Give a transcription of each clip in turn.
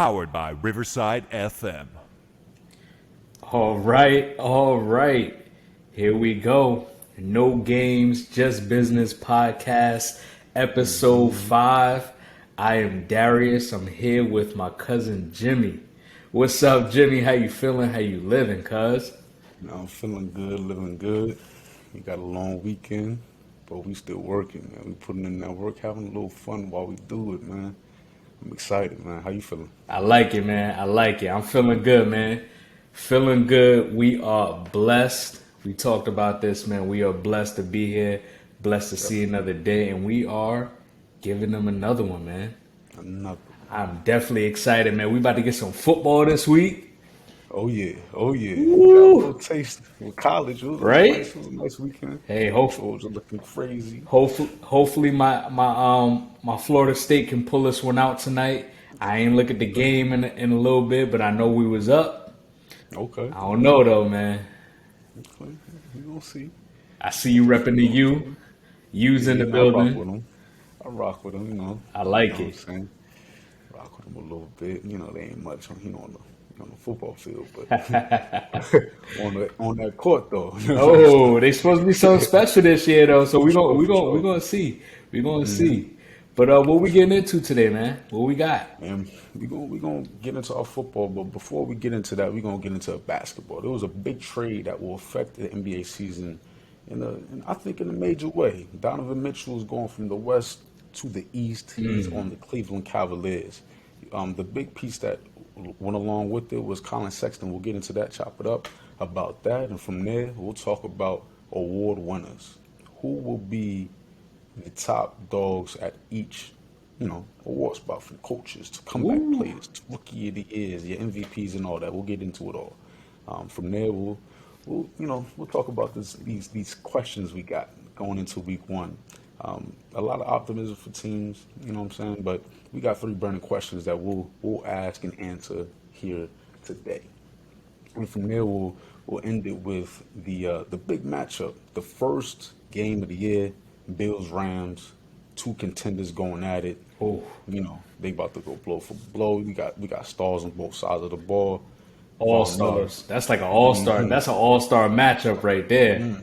powered by Riverside FM. All right. Here we go. No Games, Just Business podcast, episode 5. I am Darius. I'm here with my cousin Jimmy. What's up, Jimmy? How you feeling? How you living, cuz? I'm feeling good, living good. We got a long weekend, but we still working, man. We putting in that work, having a little fun while we do it, man. I'm excited, man. How you feeling? I like it, man. I like it. I'm feeling good, man. Feeling good. We are blessed. We talked about this, man. We are blessed to be here, blessed to see another day, and we are giving them another one, man. Another. I'm definitely excited, man. We about to get some football this week. Oh yeah, oh yeah. We got a Woo! little taste with college. Right? It was a nice weekend. Hey, Shows are looking crazy. hopefully my Florida State can pull this one out tonight. I ain't look at the game in a little bit, but I know we was up. Okay. I don't know though, man. Okay. We gonna see. I see you repping the U. U's in the Yeah, I rock with building. them. I rock with them, you know. I You like know what I'm it. saying? Rock with them a little bit. You know, they ain't much on on the football field, but on that court though. You know what I'm saying? Oh, they supposed to be something special this year though. So For sure, for we sure. gonna see. We gonna Hmm. see. But what we getting into today, man? What we got? And we gonna get into our football, but before we get into that, we're gonna get into basketball. There was a big trade that will affect the NBA season I think in a major way. Donovan Mitchell is going from the West to the East. He's on the Cleveland Cavaliers. The big piece that went along with it was Colin Sexton. We'll get into that, chop it up about that, and from there we'll talk about award winners. Who will be the top dogs at each, award spot, from coaches to comeback Ooh. players to rookie of the years, your MVPs and all that. We'll get into it all. From there, we'll talk about these questions we got going into week one. A lot of optimism for teams, you know what I'm saying? But we got 3 burning questions that we'll ask and answer here today. And from there, we'll end it with the big matchup, the first game of the year, Bills Rams, 2 contenders going at it. Oh, They about to go blow for blow. We got stars on both sides of the ball. all Von Miller, stars. That's like an all star. hmm That's an all star matchup right there.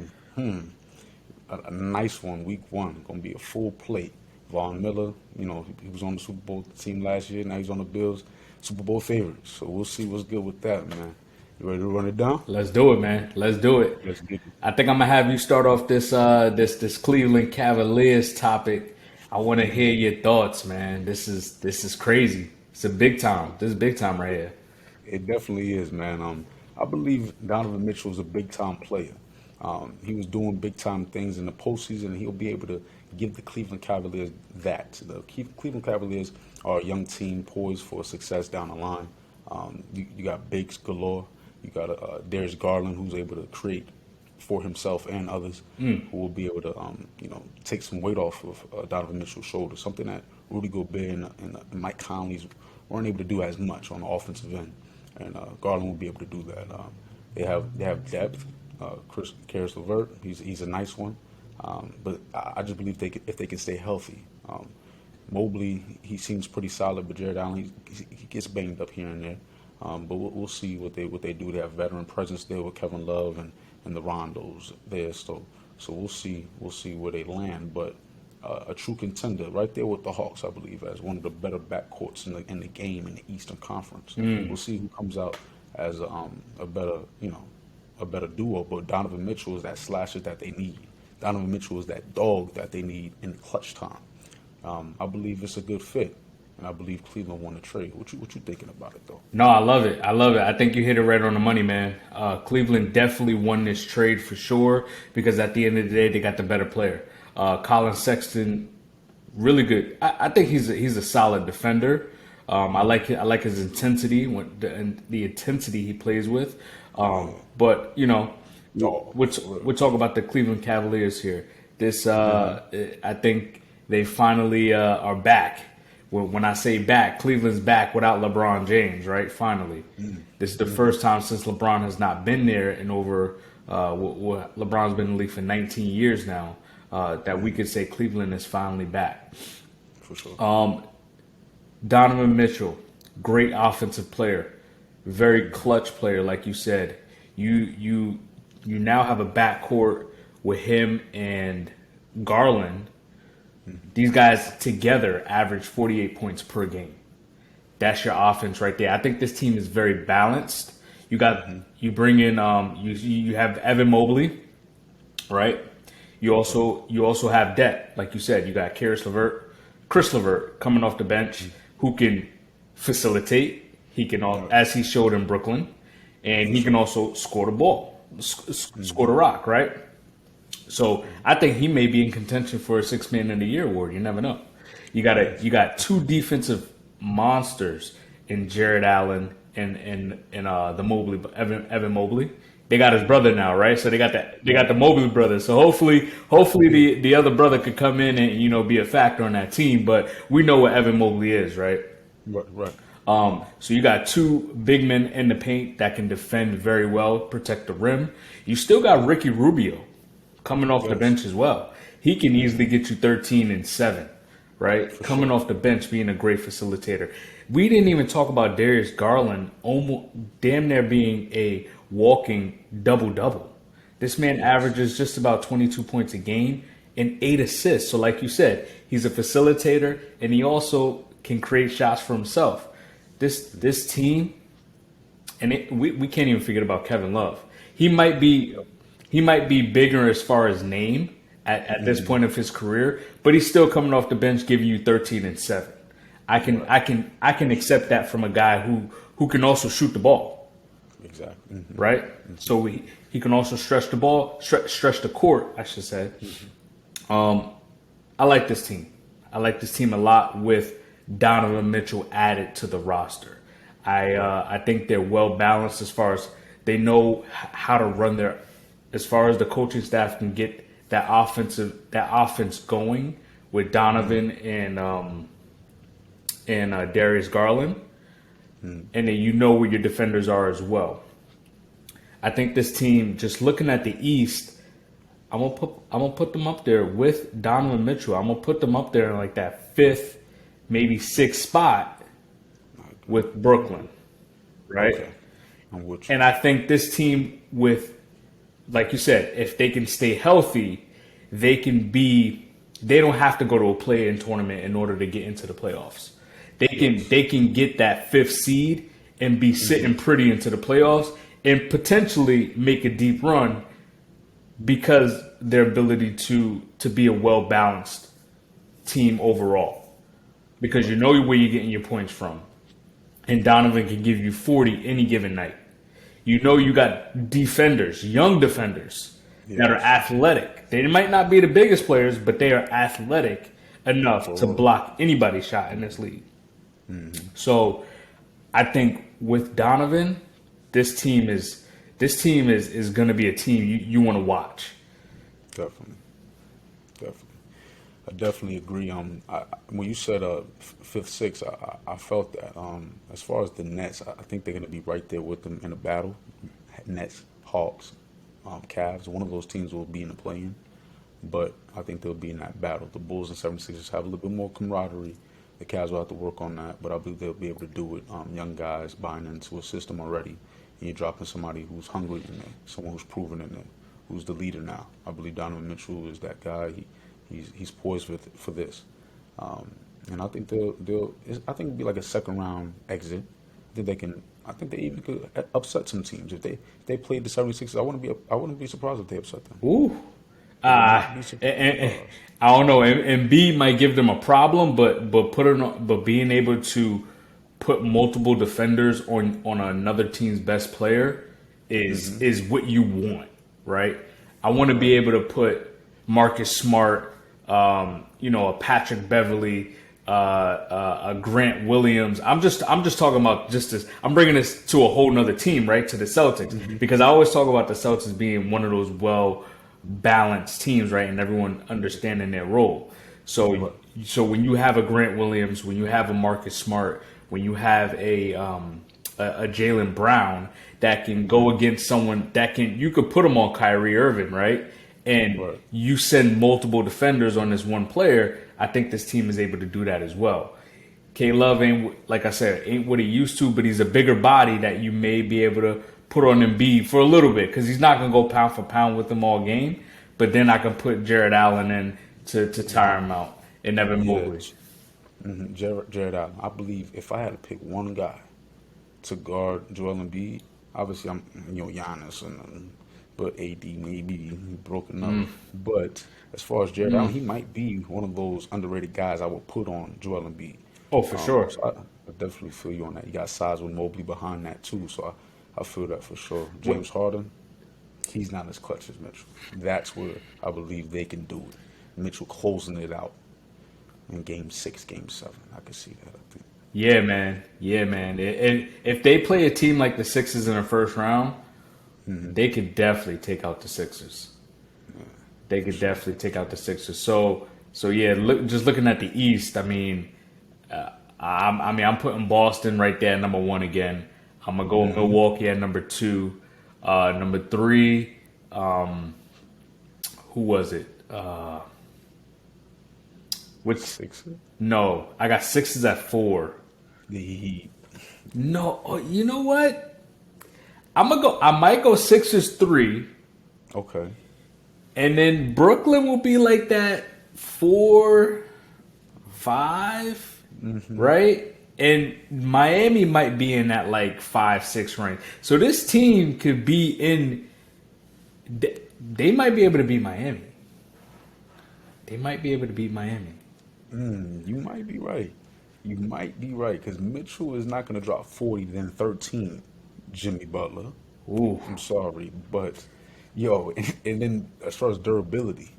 a nice one, week one, gonna be a full plate. Von Miller, he was on the Super Bowl team last year. Now he's on the Bills, Super Bowl favorites. So we'll see what's good with that, man. You ready to run it down? Let's do it, man. Let's do it. Let's get it. I think I'm gonna have you start off this Cleveland Cavaliers topic. I want to hear your thoughts, man. This is crazy. It's a big time. This is big time right here. It definitely is, man. I believe Donovan Mitchell is a big time player. He was doing big time things in the postseason, and he'll be able to give the Cleveland Cavaliers that. The Cleveland Cavaliers are a young team poised for success down the line. You got bigs galore. You got Darius Garland, who's able to create for himself and others, who will be able to, take some weight off of Donovan Mitchell's shoulders. Something that Rudy Gobert and Mike Conley's weren't able to do as much on the offensive end, and Garland will be able to do that. They have depth. Chris Karis LeVert, he's a nice one, but I just believe if they can stay healthy. Mobley, he seems pretty solid, but Jared Allen, he gets banged up here and there. But we'll see what they do. They have veteran presence there with Kevin Love and the Rondos there. So we'll see where they land. But a true contender right there with the Hawks, I believe, as one of the better backcourts in the game in the Eastern Conference. We'll see who comes out as a better duo. But Donovan Mitchell is that slasher that they need. Donovan Mitchell is that dog that they need in the clutch time. I believe it's a good fit, and I believe Cleveland won the trade. What you thinking about it though? No, I love it. I love it. I think you hit it right on the money, man. Cleveland definitely won this trade for sure because at the end of the day, they got the better player. Colin Sexton, really good. I think he's a solid defender. I like his intensity, the intensity he plays with. But No, we're talking about the Cleveland Cavaliers here. I think they finally are back. When I say back, Cleveland's back without LeBron James, right? Finally, this is the first time since LeBron has not been there in over. LeBron's been in the league for 19 years now. That we could say Cleveland is finally back. for sure. Donovan Mitchell, great offensive player, very clutch player, like you said. You now have a backcourt with him and Garland. These guys together average 48 points per game. That's your offense right there. I think this team is very balanced. You bring in you have Evan Mobley, right? You also have depth, like you said. You got Chris Levert coming off the bench, who can facilitate. He can, as he showed in Brooklyn, and he can also score the ball, score the rock, right? So I think he may be in contention for a Sixth Man of the Year award. You never know. You got two defensive monsters in Jared Allen and the Mobley, Evan Mobley. They got his brother now, right? So they got the Mobley brother. So hopefully the other brother could come in and be a factor on that team. But we know what Evan Mobley is, right? Right. So you got two big men in the paint that can defend very well, protect the rim. You still got Ricky Rubio coming off the bench as well. He can easily get you 13 and 7, right? Coming off the bench, being a great facilitator. We didn't even talk about Darius Garland almost damn near being a walking double-double. This man averages just about 22 points a game and 8 assists. So like you said, he's a facilitator, and he also can create shots for himself. This team, and we can't even forget about Kevin Love. He might be bigger as far as name at this point of his career, but he's still coming off the bench giving you 13 and 7. I can accept that from a guy who can also shoot the ball. Exactly. Mm-hmm. Right? So he can also stretch the ball, stretch the court, I should say. I like this team. I like this team a lot with Donovan Mitchell added to the roster. I think they're well balanced as far as they know how to run their, as far as the coaching staff can get that offense going with Donovan and Darius Garland, and then where your defenders are as well. I think this team, just looking at the East, I'm gonna put them up there with Donovan Mitchell. I'm gonna put them up there in like that 5th, maybe 6th spot with Brooklyn, right? Okay. I'm with you. And I think this team, with, like you said, if they can stay healthy, they don't have to go to a play-in tournament in order to get into the playoffs. They can get that 5th seed and be sitting pretty into the playoffs and potentially make a deep run because their ability to be a well-balanced team overall. Because you know where you're getting your points from. And Donovan can give you 40 any given night. You know you got defenders, young defenders, that are athletic. They might not be the biggest players, but they are athletic enough to block anybody's shot in this league. Mm-hmm. So I think with Donovan, this team is going to be a team you want to watch. Definitely. I definitely agree. When you said 5th, 6th, I felt that. As far as the Nets, I think they're going to be right there with them in a battle. Nets, Hawks, Cavs. One of those teams will be in the play-in, but I think they'll be in that battle. The Bulls and 76ers have a little bit more camaraderie. The Cavs will have to work on that, but I believe they'll be able to do it. Young guys buying into a system already, and you're dropping somebody who's hungry in there, someone who's proven in there, who's the leader now. I believe Donovan Mitchell is that guy. He's poised for this, and I think it'll be like a 2nd round exit. I think they even could upset some teams if they played the 76ers. I wouldn't be surprised if they upset them. Ooh. And I don't know. Embiid might give them a problem, but being able to put multiple defenders on another team's best player is what you want, right? I want to be able to put Marcus Smart, a Patrick Beverly, a Grant Williams. I'm just talking about just this. I'm bringing this to a whole nother team, right? To the Celtics, because I always talk about the Celtics being one of those balanced teams, right? And everyone understanding their role. So when you have a Grant Williams, when you have a Marcus Smart, when you have a Jaylen Brown that can go against someone you could put them on Kyrie Irving, right? And you send multiple defenders on this one player. I think this team is able to do that as well. K Love ain't, like I said, ain't what he used to, but he's a bigger body that you may be able to put on Embiid for a little bit because he's not gonna go pound for pound with him all game. But then I can put Jared Allen in to tire him out and Evan Mobley. Jared Allen. I believe if I had to pick one guy to guard Joel Embiid, obviously I'm Giannis, but AD maybe broken up. But as far as Jared Allen, he might be one of those underrated guys I would put on Joel Embiid. Oh, for sure. So I definitely feel you on that. You got size with Mobley behind that too, so I feel that for sure. James Harden, he's not as clutch as Mitchell. That's where I believe they can do it. Mitchell closing it out in Game 6, Game 7. I can see that, I think. Yeah, man. Yeah, man. If they play a team like the Sixers in the first round, they could definitely take out the Sixers. They could definitely take out the Sixers. So yeah. Just looking at the East, I mean, I'm putting Boston right there at number 1 again. I'm gonna go Milwaukee at number 2. Number 3, who was it? Which Sixers? No, I got Sixers at 4. The Heat. No, you know what? I might go Sixers 3, Okay. and then Brooklyn will be like that 4, 5, right? And Miami might be in that like 5, 6 range. So this team could be in. They might be able to beat Miami. They might be able to beat Miami. You might be right. You might be right because Mitchell is not going to drop 40 then 13. Jimmy Butler. Ooh. I'm sorry, but and then as far as durability,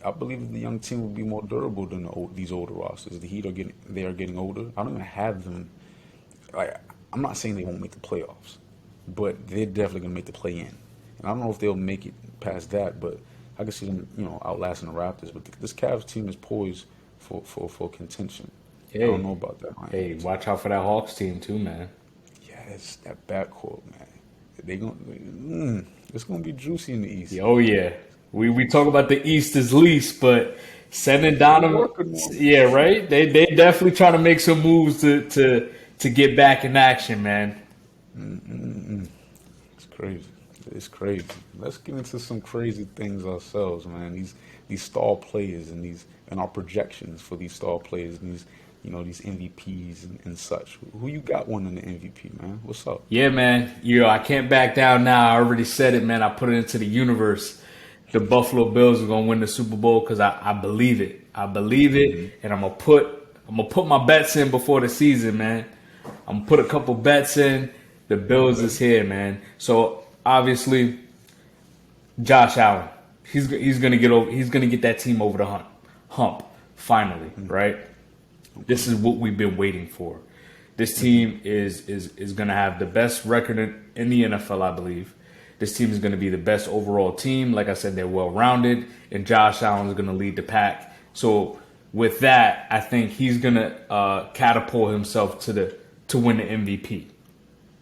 I believe the young team will be more durable than these older rosters. The Heat are getting older. I don't even have them. Like, I'm not saying they won't make the playoffs, but they're definitely gonna make the play in. And I don't know if they'll make it past that, but I can see them, outlasting the Raptors. But this Cavs team is poised for contention. I don't know about that. Man. Hey, watch out for that Hawks team too, man. Yes, that backcourt, man. It's gonna be juicy in the East. Oh yeah. We talk about the East as least, but sending Donovan, yeah, right. They definitely trying to make some moves to get back in action, man. It's crazy. It's crazy. Let's get into some crazy things ourselves, man. These star players and our projections for these star players and these MVPs and such. Who you got winning the MVP, man? What's up? Yeah, man. I can't back down now. I already said it, man. I put it into the universe. The Buffalo Bills are gonna win the Super Bowl because I believe it. I believe it, and I'm gonna put my bets in before the season, man. I'm gonna put a couple bets in. The Bills is here, man. So obviously, Josh Allen, he's gonna get over. He's gonna get that team over the hump finally, right? This is what we've been waiting for. This team is gonna have the best record in the NFL, I believe. This team is going to be the best overall team. Like I said, they're well-rounded, and Josh Allen is going to lead the pack. So with that, I think he's going to catapult himself to win the MVP.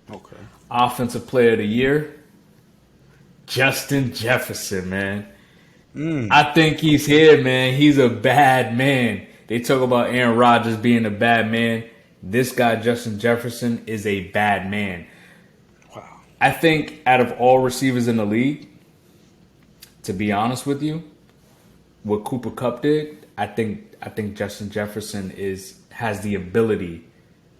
Okay. Offensive Player of the Year, Justin Jefferson, man. I think he's here, man. He's a bad man. They talk about Aaron Rodgers being a bad man. This guy, Justin Jefferson, is a bad man. I think out of all receivers in the league, to be honest with you, what Cooper Kupp did, I think Justin Jefferson has the ability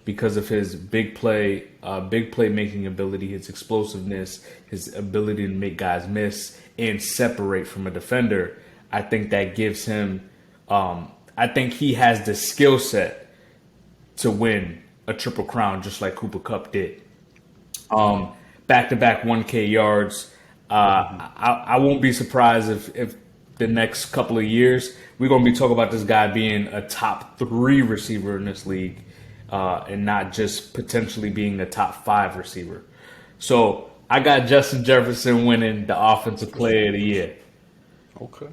because of his big play making ability, his explosiveness, his ability to make guys miss and separate from a defender. I think that gives him. I think he has the skill set to win a triple crown, just like Cooper Kupp did. Back-to-back 1K yards. I won't be surprised if the next couple of years we're going to be talking about this guy being a top 3 receiver in this league and not just potentially being a top 5 receiver. So I got Justin Jefferson winning the Offensive Player of the Year. Okay.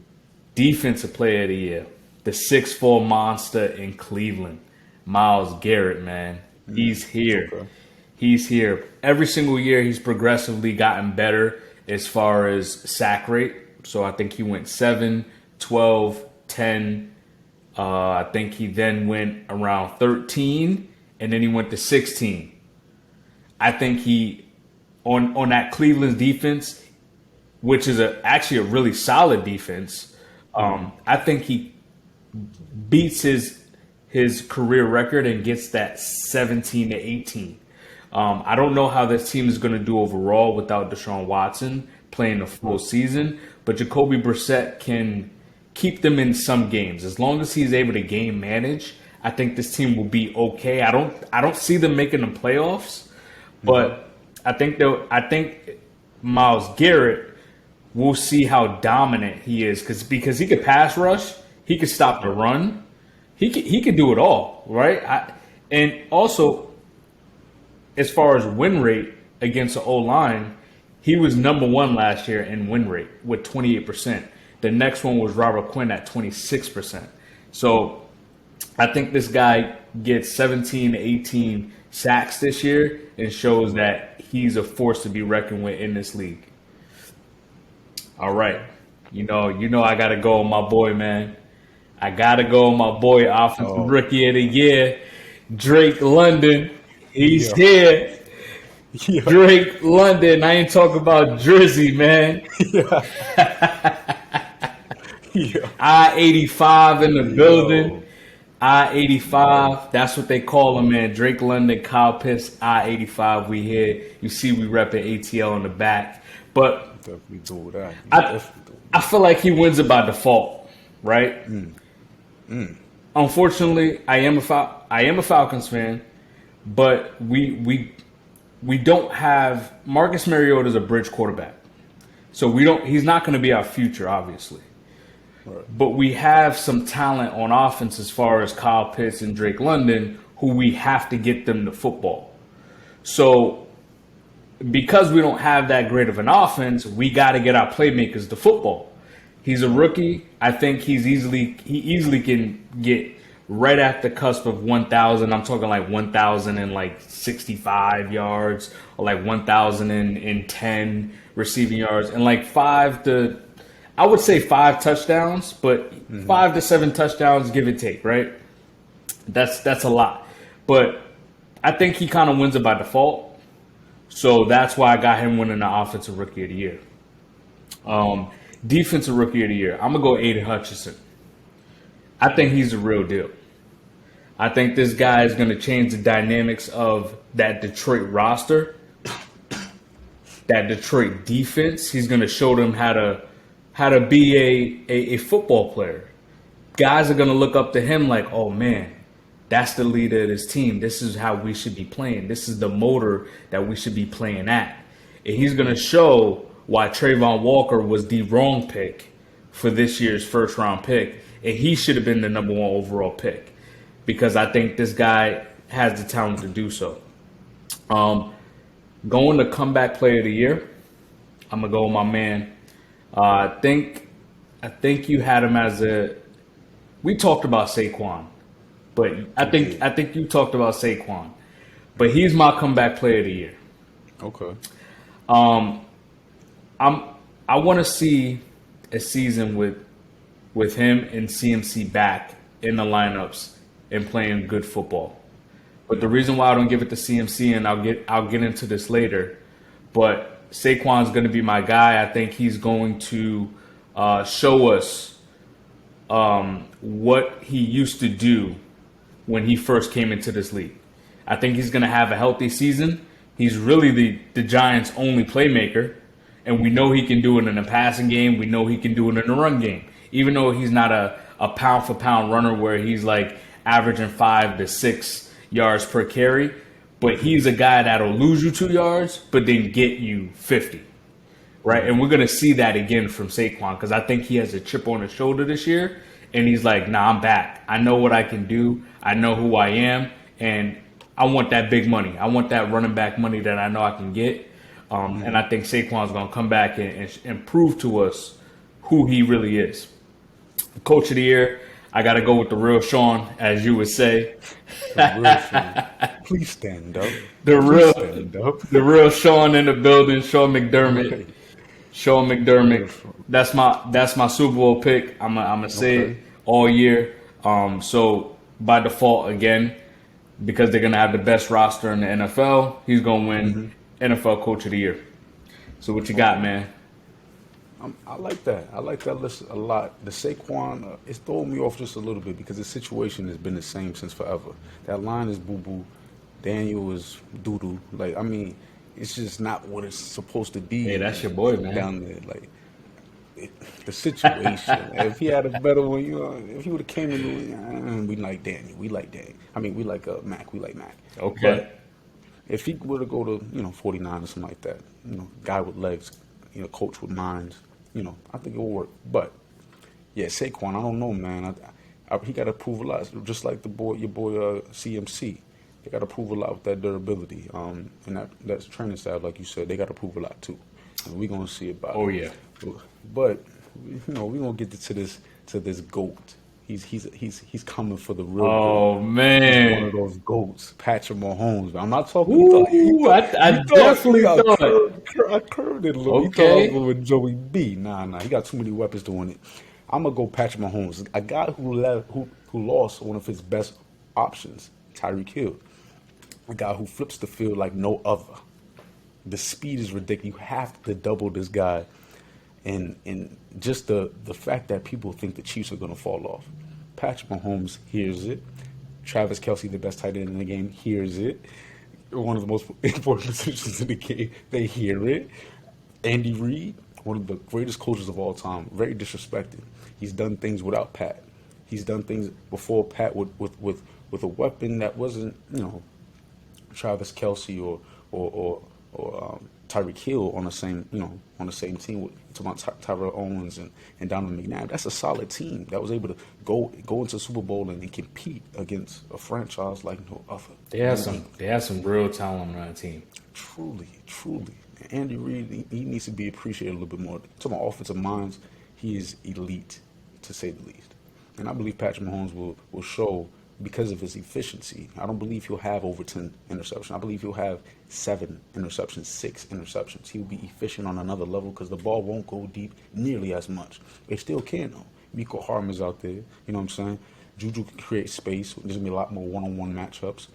Defensive Player of the Year, the 6'4" monster in Cleveland, Myles Garrett, man. He's here. Okay. He's here. Every single year, he's progressively gotten better as far as sack rate. So I think he went 7, 12, 10, I think he then went around 13, and then he went to 16. I think he on that Cleveland defense, which is actually a really solid defense. I think he beats his career record and gets that 17 to 18. I don't know how this team is going to do overall without Deshaun Watson playing the full season, but Jacoby Brissett can keep them in some games as long as he's able to game manage. I think this team will be okay. I don't see them making the playoffs, but I think Myles Garrett, we'll see how dominant he is because he could pass rush, he could stop the run, he could do it all, right? And also, as far as win rate against the O-line, he was number one last year in win rate with 28%. The next one was Robert Quinn at 26%. So I think this guy gets 17 to 18 sacks this year and shows that he's a force to be reckoned with in this league. All right. You know I got to go on my boy, man. I got to go on my boy, Offensive Rookie of the Year, Drake London. He's here. Yeah. Drake London. I ain't talking about Drizzy, man. Yeah. I-85 in the building. I-85. That's what they call him, man. Drake London, Kyle Pitts, I-85. We here. You see we repping ATL in the back. But Definitely do that. I feel like he wins it by default, right? Unfortunately, I am a Falcons fan, but we don't have Marcus Mariota is a bridge quarterback, so he's not going to be our future, obviously. Right. But we have some talent on offense as far as Kyle Pitts and Drake London, who we have to get them the football. So because we don't have that great of an offense, we got to get our playmakers the football. He's a rookie. I think he easily can get right at the cusp of 1,000. I'm talking like 1,065 yards or like 1,010 receiving yards and like 5 touchdowns, but 5 to 7 touchdowns, give or take, right? That's a lot. But I think he kind of wins it by default. So that's why I got him winning the Offensive Rookie of the Year. Defensive Rookie of the Year, I'm going to go Aiden Hutchinson. I think he's the real deal. I think this guy is going to change the dynamics of that Detroit roster, that Detroit defense. He's going to show them how to be a football player. Guys are going to look up to him like, oh, man, that's the leader of this team. This is how we should be playing. This is the motor that we should be playing at. And he's going to show why Trayvon Walker was the wrong pick for this year's first-round pick, and he should have been the number 1 overall pick because I think this guy has the talent to do so. Going to Comeback Player of the Year, I'm going to go with my man. I think you had him as we talked about Saquon, but I think you talked about Saquon, but he's my Comeback Player of the Year. Okay. I want to see a season with him and CMC back in the lineups and playing good football. But the reason why I don't give it to CMC, and I'll get into this later, but Saquon's going to be my guy. I think he's going to show us what he used to do when he first came into this league. I think he's going to have a healthy season. He's really the Giants' only playmaker, and we know he can do it in the passing game. We know he can do it in the run game, even though he's not a pound-for-pound runner where he's like averaging 5 to 6 yards per carry. But he's a guy that'll lose you 2 yards, but then get you 50, right? And we're going to see that again from Saquon because I think he has a chip on his shoulder this year, and he's like, nah, I'm back. I know what I can do. I know who I am, and I want that big money. I want that running back money that I know I can get. And I think Saquon's going to come back and prove to us who he really is. Coach of the Year, I got to go with the real Sean, as you would say. The real Sean. Please stand up. The real Sean in the building, Sean McDermott. Sean McDermott. That's my Super Bowl pick. I'm gonna say it all year. So by default, again, because they're gonna have the best roster in the NFL, he's gonna win NFL Coach of the Year. So what you got, Okay. man? I like that. I like that list a lot. The Saquon, it's throwing me off just a little bit because the situation has been the same since forever. That line is boo boo. Daniel is doo doo. Like, I mean, it's just not what it's supposed to Hey, be that's your boy, man. down there. Like, the situation. If he had a better one, if he would have came in the league, we like Daniel. We like Daniel. I mean, we like Mac. We like Mac. Okay. But if he were to go to 49 or something like that, guy with legs, coach with minds, I think it will work. But yeah, Saquon, I don't know, man. He got to prove a lot, just like your boy CMC. They got to prove a lot with that durability, and that's training staff, like you said. They got to prove a lot too, and we're gonna see about Oh it. yeah. But we're gonna get to this goat. He's coming for the real goat. Oh He's one of man. those goats, Patrick Mahomes. I'm not talking. Ooh, I definitely thought. I curved it a little. You thought I was Okay. going with Joey B. Nah. He got too many weapons doing it. I'm gonna go Patrick Mahomes, a guy who lost one of his best options, Tyreek Hill, a guy who flips the field like no other. The speed is ridiculous. You have to double this guy, and just the fact that people think the Chiefs are going to fall off. Patrick Mahomes hears it. Travis Kelce, the best tight end in the game, hears it. One of the most important positions in the game, they hear it. Andy Reid, one of the greatest coaches of all time, very disrespected. He's done things without Pat. He's done things before Pat with a weapon that wasn't, Travis Kelce or Tyreek Hill on the same team. With talking about Tyrell Owens and Donovan McNabb. That's a solid team that was able to go into the Super Bowl and compete against a franchise like no other. They have some real talent on that team. Truly. Andy Reid, he needs to be appreciated a little bit more. Talking about offensive minds, he is elite, to say the least. And I believe Patrick Mahomes will show because of his efficiency. I don't believe he'll have over 10 interceptions. I believe he'll have 7 interceptions, 6 interceptions. He'll be efficient on another level because the ball won't go deep nearly as much. It still can, though. Miko Harmon's out there. You know what I'm saying? Juju can create space. There's going to be a lot more one-on-one matchups.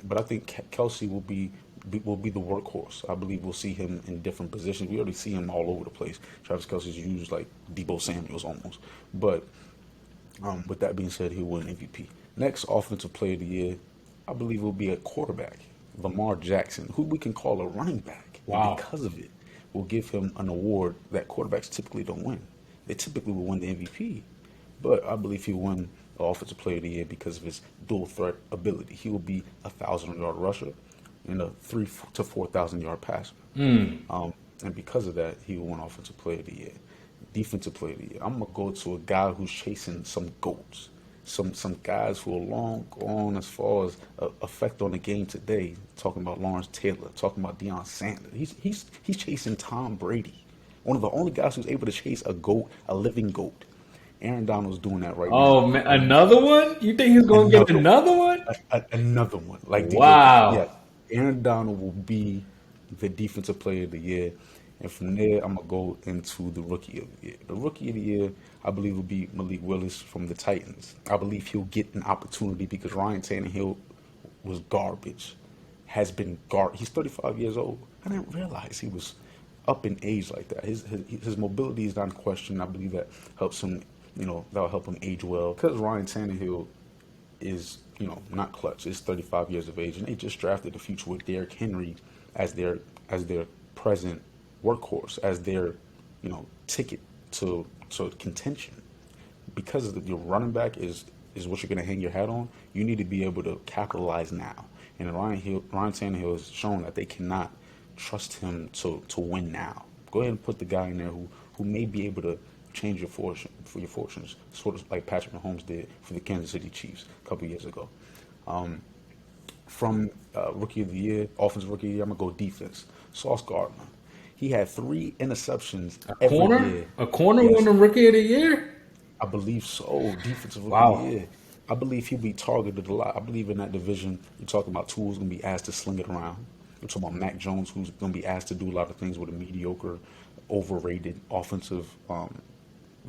But I think Kelsey will be the workhorse. I believe we'll see him in different positions. We already see him all over the place. Travis Kelsey's used like Debo Samuels almost. But with that being said, he'll win MVP. Next offensive player of the year, I believe will be a quarterback, Lamar Jackson, who we can call a running back. And Wow. because of it, we'll give him an award that quarterbacks typically don't win. They typically will win the MVP. But I believe he'll win the offensive player of the year because of his dual threat ability. He will be a 1,000-yard rusher and a 3,000 to 4,000 yard passer. And because of that, he will win offensive player of the year. Defensive player of the year, I'm gonna go to a guy who's chasing some goats, some guys who are long gone as far as effect on the game today. Talking about Lawrence Taylor, talking about Deion Sanders. He's chasing Tom Brady, one of the only guys who's able to chase a goat, a living goat. Aaron Donald's doing that right now. Oh man, another one? You think he's gonna get Another another one? another one. Wow. Yeah, Aaron Donald will be the defensive player of the year. And from there, I'm going to go into the rookie of the year. The rookie of the year, I believe, will be Malik Willis from the Titans. I believe he'll get an opportunity because Ryan Tannehill was garbage, has been garbage. He's 35 years old. I didn't realize he was up in age like that. His mobility is not in question. I believe that helps him, that'll help him age well. Because Ryan Tannehill is, not clutch. Is 35 years of age, and they just drafted the future with Derrick Henry as their present workhorse, as their, ticket to contention. Because your running back is what you're going to hang your hat on. You need to be able to capitalize now. And Ryan Tannehill has shown that they cannot trust him to win now. Go ahead and put the guy in there who may be able to change your fortunes, sort of like Patrick Mahomes did for the Kansas City Chiefs a couple years ago. From rookie of the year, offensive rookie of the year, I'm gonna go defense. Sauce Gardner. He had 3 interceptions every year. A corner Yes, won the rookie of the year? I believe so. Defensive rookie of Wow. the year. I believe he'll be targeted a lot. I believe in that division, you're talking about two who's going to be asked to sling it around. You're talking about Mac Jones, who's going to be asked to do a lot of things with a mediocre, overrated offensive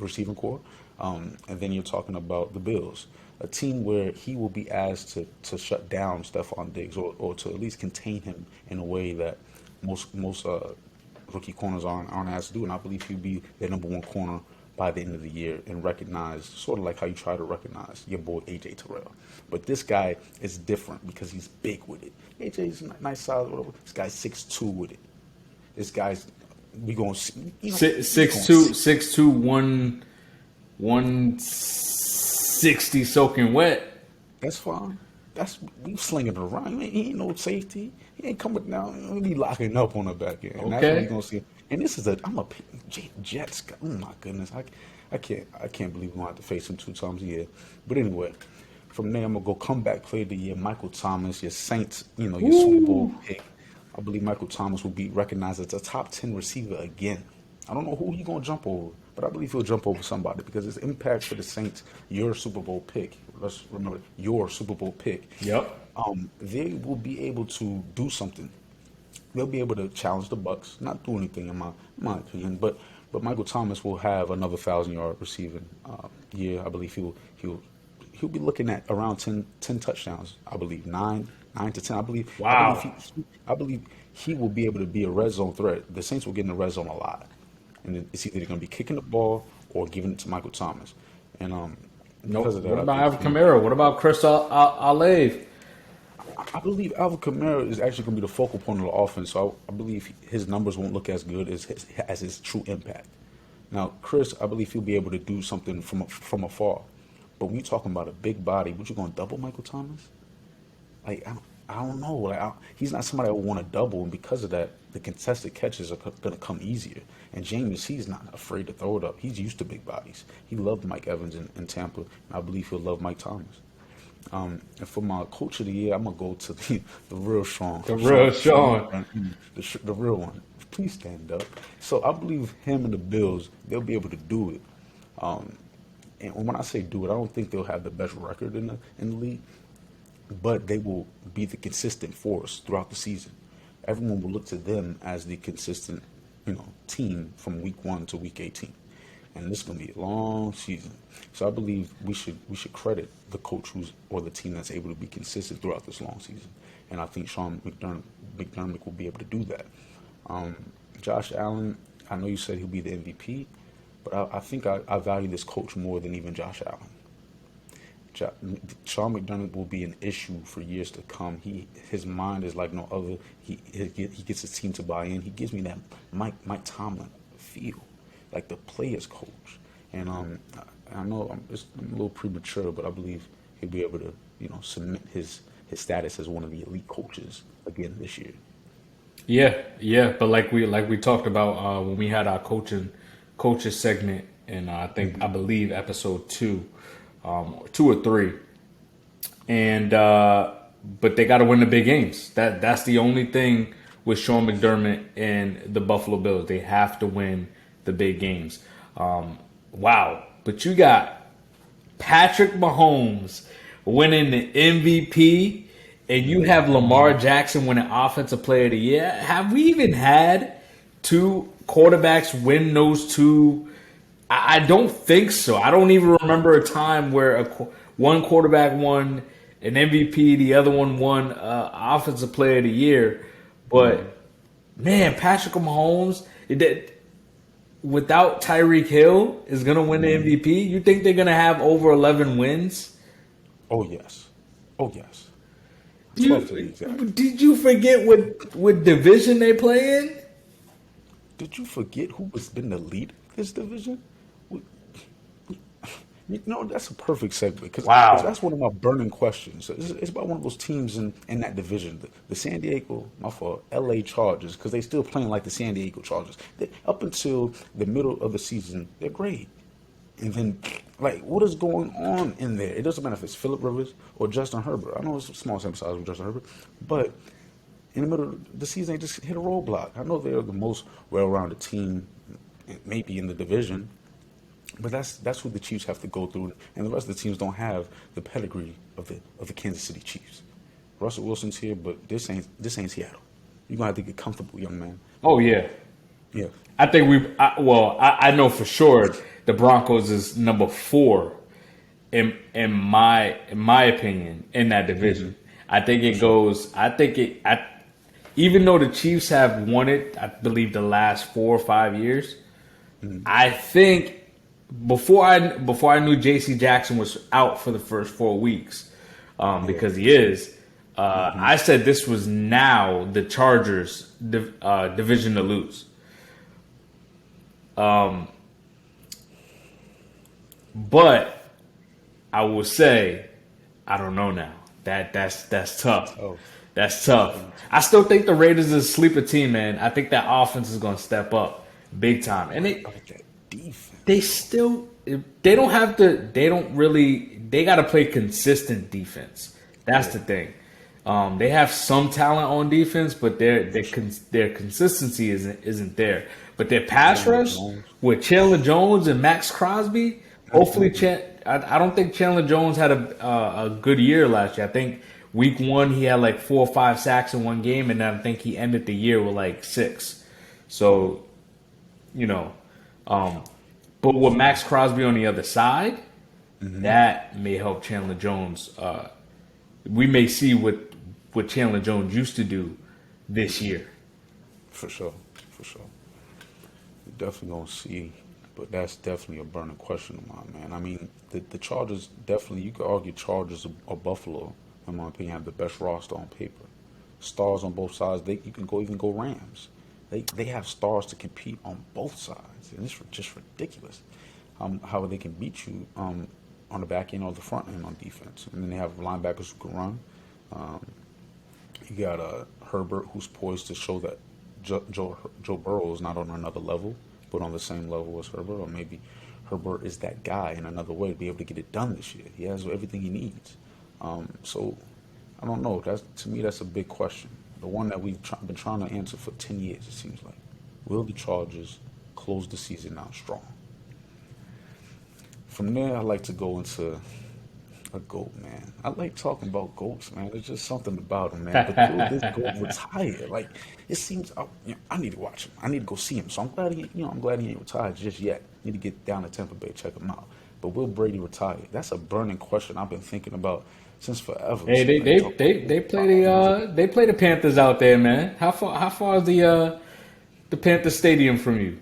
receiving core. And then you're talking about the Bills, a team where he will be asked to shut down Stephon Diggs or to at least contain him in a way that most rookie corners aren't asked to do. And I believe he'll be their number one corner by the end of the year and recognized, sort of like how you try to recognize your boy AJ Terrell. But this guy is different because he's big with it. AJ's nice size, whatever. This guy's 6'2" with it. This guy's we gonna see, you know, 6'2", 160 soaking wet. That's fine. We slinging it around. He ain't no safety. He ain't coming down. We be locking up on the back end. And that's what Okay. we gonna see. And this is I'm a Jets guy. Oh my goodness, I can't believe we're gonna have to face him 2 times a year. But anyway, from there I'm gonna go comeback player of the year, Michael Thomas, your Saints, your Super Bowl pick. I believe Michael Thomas will be recognized as a top 10 receiver again. I don't know who he's gonna jump over, but I believe he'll jump over somebody because his impact for the Saints, your Super Bowl pick. Let's remember your Super Bowl pick. Yep. They will be able to do something. They'll be able to challenge the Bucks, not do anything in my opinion, but Michael Thomas will have another 1,000-yard receiving year. I believe he'll be looking at around 10 touchdowns. I believe 9 to 10. I believe. Wow. I believe he will be able to be a red zone threat. The Saints will get in the red zone a lot, and it's either going to be kicking the ball or giving it to Michael Thomas. And because of that, What about I Alvin think Kamara? What about Chris Olave? I believe Alvin Kamara is actually going to be the focal point of the offense. So I believe his numbers won't look as good as his true impact. Now, Chris, I believe he'll be able to do something from afar. But when you're talking about a big body, what you going to double Michael Thomas? Like, I don't know. Like, he's not somebody I would want to double, and because of that, the contested catches are going to come easier. And Jameis, he's not afraid to throw it up. He's used to big bodies. He loved Mike Evans in Tampa, and I believe he'll love Mike Thomas. And for my coach of the year, I'm going to go to the real Sean. The real Sean. The real one. Please stand up. So I believe him and the Bills, they'll be able to do it. And when I say do it, I don't think they'll have the best record in the league, but they will be the consistent force throughout the season. Everyone will look to them as the consistent, team from week 1 to week 18. And this is going to be a long season. So I believe we should credit the coach or the team that's able to be consistent throughout this long season. And I think Sean McDermott will be able to do that. Josh Allen, I know you said he'll be the MVP, but I think I value this coach more than even Josh Allen. Sean McDermott will be an issue for years to come. His mind is like no other. He gets his team to buy in. He gives me that Mike Tomlin feel, like the players coach. And I know I'm a little premature, but I believe he'll be able to cement his status as one of the elite coaches again this year. Yeah. But like we talked about when we had our coaches segment, and I believe episode 2. 2 or 3, and but they got to win the big games. That's the only thing with Sean McDermott and the Buffalo Bills. They have to win the big games. Wow! But you got Patrick Mahomes winning the MVP, and you have Lamar Jackson winning Offensive Player of the Year. Have we even had 2 quarterbacks win those 2? I don't think so. I don't even remember a time where one quarterback won an MVP, the other one won Offensive Player of the Year. But, man, Patrick Mahomes, without Tyreek Hill, is going to win the MVP? You think they're going to have over 11 wins? Oh, yes. 12 to be exact. Did you forget what division they play in? Did you forget who has been the lead of this division? That's a perfect segue because that's one of my burning questions. It's about one of those teams in that division, the San Diego, LA Chargers, because they still playing like the San Diego Chargers. Up until the middle of the season, they're great. And then, what is going on in there? It doesn't matter if it's Phillip Rivers or Justin Herbert. I know it's a small sample size with Justin Herbert, but in the middle of the season, they just hit a roadblock. I know they're the most well-rounded team, maybe in the division. But that's what the Chiefs have to go through, and the rest of the teams don't have the pedigree of the Kansas City Chiefs. Russell Wilson's here, but this ain't Seattle. You're gonna have to get comfortable, young man. Oh yeah. Yeah. I think I know for sure the Broncos is number 4 in my opinion in that division. I think it goes. I think it. Even though the Chiefs have won it, I believe the last 4 or 5 years. I think before I knew J.C. Jackson was out for the first 4 weeks, because he is. I said this was now the Chargers' division to lose. But I will say, I don't know now. That's tough. Oh, That's tough. I still think the Raiders is a sleeper team, man. I think that offense is going to step up big time, and like that defense. they don't have to. They don't really. They got to play consistent defense. That's the thing. They have some talent on defense, but their consistency isn't there. But their pass rush with Chandler Jones and Max Crosby, hopefully, I don't think Chandler Jones had a good year last year. I think week 1 he had like 4 or 5 sacks in one game, and I think he ended the year with like 6. So, but with Max Crosby on the other side, that may help Chandler Jones. We may see what Chandler Jones used to do this year. For sure. You're definitely gonna see, but that's definitely a burning question of mine, man. I mean, the Chargers definitely. You could argue Chargers or Buffalo, in my opinion, have the best roster on paper. Stars on both sides. You can even go Rams. They have stars to compete on both sides, and it's just ridiculous how they can beat you on the back end or the front end on defense. And then they have linebackers who can run. You got Herbert, who's poised to show that Joe Burrow is not on another level, but on the same level as Herbert, or maybe Herbert is that guy in another way to be able to get it done this year. He has everything he needs. So I don't know. To me, that's a big question. The one that we've been trying to answer for 10 years, it seems like. Will the Chargers close the season out strong? From there, I like to go into a GOAT, man. I like talking about GOATs, man. There's just something about them, man. But will this GOAT retire? Like, it seems, I need to watch him. I need to go see him. So I'm glad he ain't retired just yet. Need to get down to Tampa Bay, check him out. But will Brady retire? That's a burning question I've been thinking about since forever. Hey, they play the Panthers out there, man. How far is the Panther Stadium from you?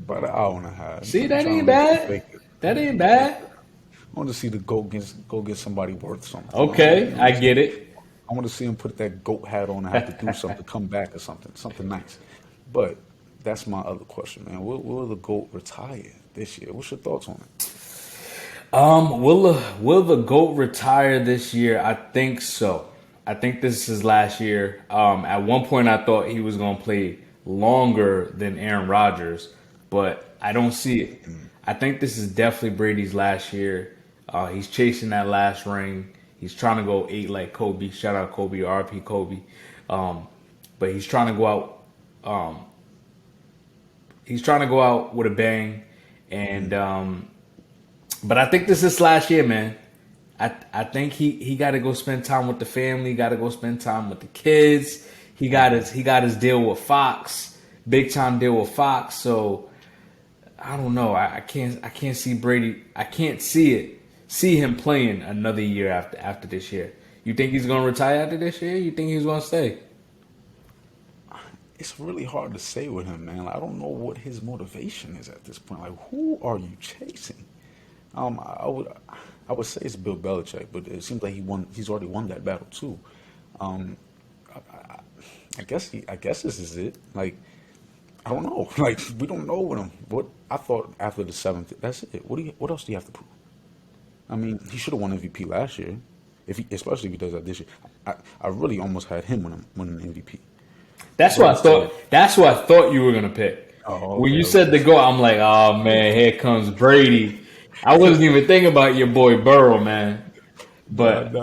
About an hour and a half. See, that ain't bad. That ain't bad. I want to see the GOAT go get somebody worth something. Okay, I get it. I want to see him put that GOAT hat on and have to do something, come back or something nice. But that's my other question, man. Will the GOAT retire this year? What's your thoughts on it? Will the GOAT retire this year? I think so. I think this is his last year. At one point, I thought he was going to play longer than Aaron Rodgers, but I don't see it. I think this is definitely Brady's last year. He's chasing that last ring. He's trying to go 8 like Kobe. Shout out Kobe, RP Kobe. But he's trying to go out. He's trying to go out with a bang, and but I think this is his last year, man. I think he got to go spend time with the family. Got to go spend time with the kids. He got his deal with Fox, big time deal with Fox. So I don't know. I can't see Brady. I can't see him playing another year after this year. You think he's gonna retire after this year? You think he's gonna stay? It's really hard to say with him, man. I don't know what his motivation is at this point. Like, who are you chasing? I would say it's Bill Belichick, but it seems like he's already won that battle too. I guess this is it. Like, I don't know. Like, we don't know with him. What I thought after the 7th, that's it. What else do you have to prove? I mean, he should have won MVP last year, especially if he does that this year. I really almost had him win an MVP. That's what I thought. That's what I thought you were gonna pick. Oh, when you said the GOAT, I'm like, oh man, here comes Brady. I wasn't even thinking about your boy Burrow, man. But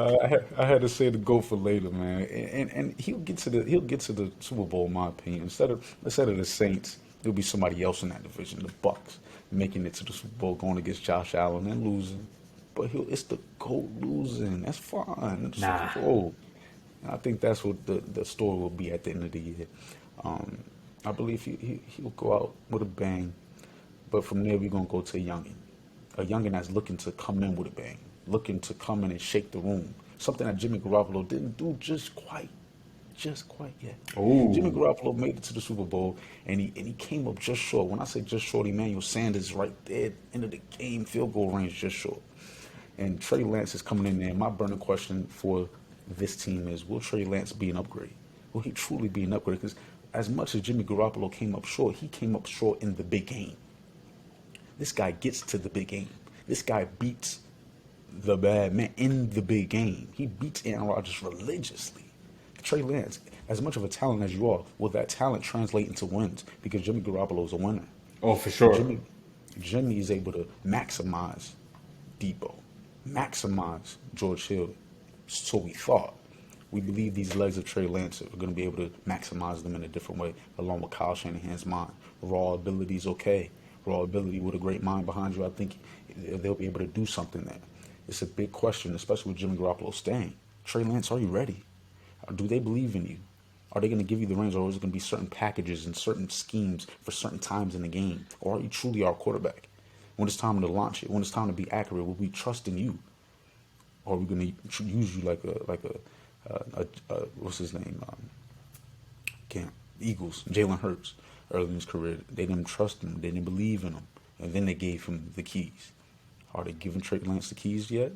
I had to say the GOAT for later, man. And he'll get to the Super Bowl, in my opinion. Instead of the Saints, it'll be somebody else in that division, the Bucks, making it to the Super Bowl, going against Josh Allen and losing. But it's the GOAT losing. That's fine. Nah. Super Bowl. And I think that's what the story will be at the end of the year. I believe he'll go out with a bang. But from there, we're going to go to a youngin'. a youngin that's looking to come in with a bang, looking to come in and shake the room. Something that Jimmy Garoppolo didn't do just quite yet. Jimmy Ooh. Garoppolo made it to the Super Bowl, and he came up just short. When I say just short, Emmanuel Sanders right there, end of the game, field goal range, just short. And Trey Lance is coming in there. My burning question for this team is, will Trey Lance be an upgrade? Will he truly be an upgrade? Because as much as Jimmy Garoppolo came up short, he came up short in the big game. This guy gets to the big game. This guy beats the bad man in the big game. He beats Aaron Rodgers religiously. Trey Lance, as much of a talent as you are, will that talent translate into wins? Because Jimmy Garoppolo is a winner. Oh, for sure. Jimmy is able to maximize Debo, maximize George Hill. So we thought. We believe these legs of Trey Lance are going to be able to maximize them in a different way, along with Kyle Shanahan's mind. Raw ability is okay. Raw ability with a great mind behind you, I think they'll be able to do something there. It's a big question, especially with Jimmy Garoppolo staying. Trey Lance, are you ready? Do they believe in you? Are they going to give you the reins, or is it going to be certain packages and certain schemes for certain times in the game? Or are you truly our quarterback? When it's time to launch it, when it's time to be accurate, will we trust in you? Or are we going to use you like a what's his name? Eagles, Jalen Hurts, early in his career. They didn't trust him. They didn't believe in him. And then they gave him the keys. Are they giving Trey Lance the keys yet?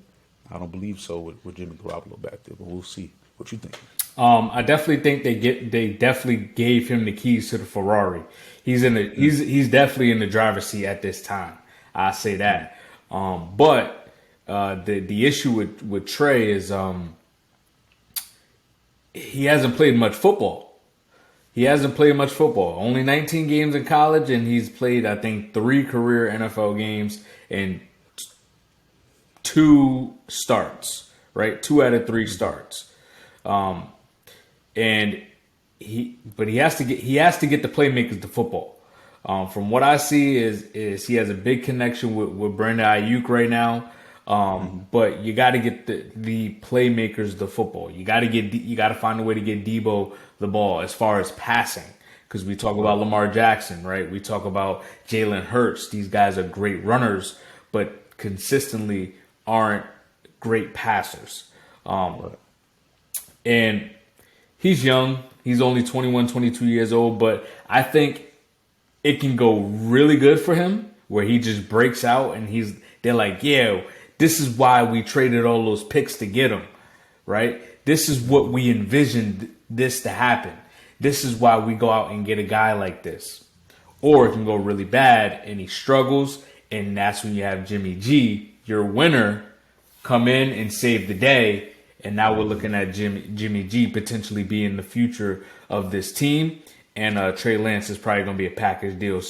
I don't believe so with Jimmy Garoppolo back there, but we'll see. What you think? I definitely think they definitely gave him the keys to the Ferrari. He's definitely in the driver's seat at this time. I say that. But the issue with Trey is he hasn't played much football. Only 19 games in college, and he's played, I think, 3 career NFL games and 2 starts, right? 2 out of 3 starts. And he has to get the playmakers to football. From what I see is he has a big connection with Brandon Ayuk right now. But you got to get the playmakers the football. You got to find a way to get Debo the ball as far as passing, because we talk about Lamar Jackson, right? We talk about Jalen Hurts. These guys are great runners, but consistently aren't great passers. And he's young. He's only 21, 22 years old, but I think it can go really good for him where he just breaks out and they're like, yeah, this is why we traded all those picks to get him, right? This is what we envisioned this to happen. This is why we go out and get a guy like this. Or it can go really bad and he struggles, and that's when you have Jimmy G, your winner, come in and save the day. And now we're looking at Jimmy G potentially being the future of this team. And Trey Lance is probably going to be a package deal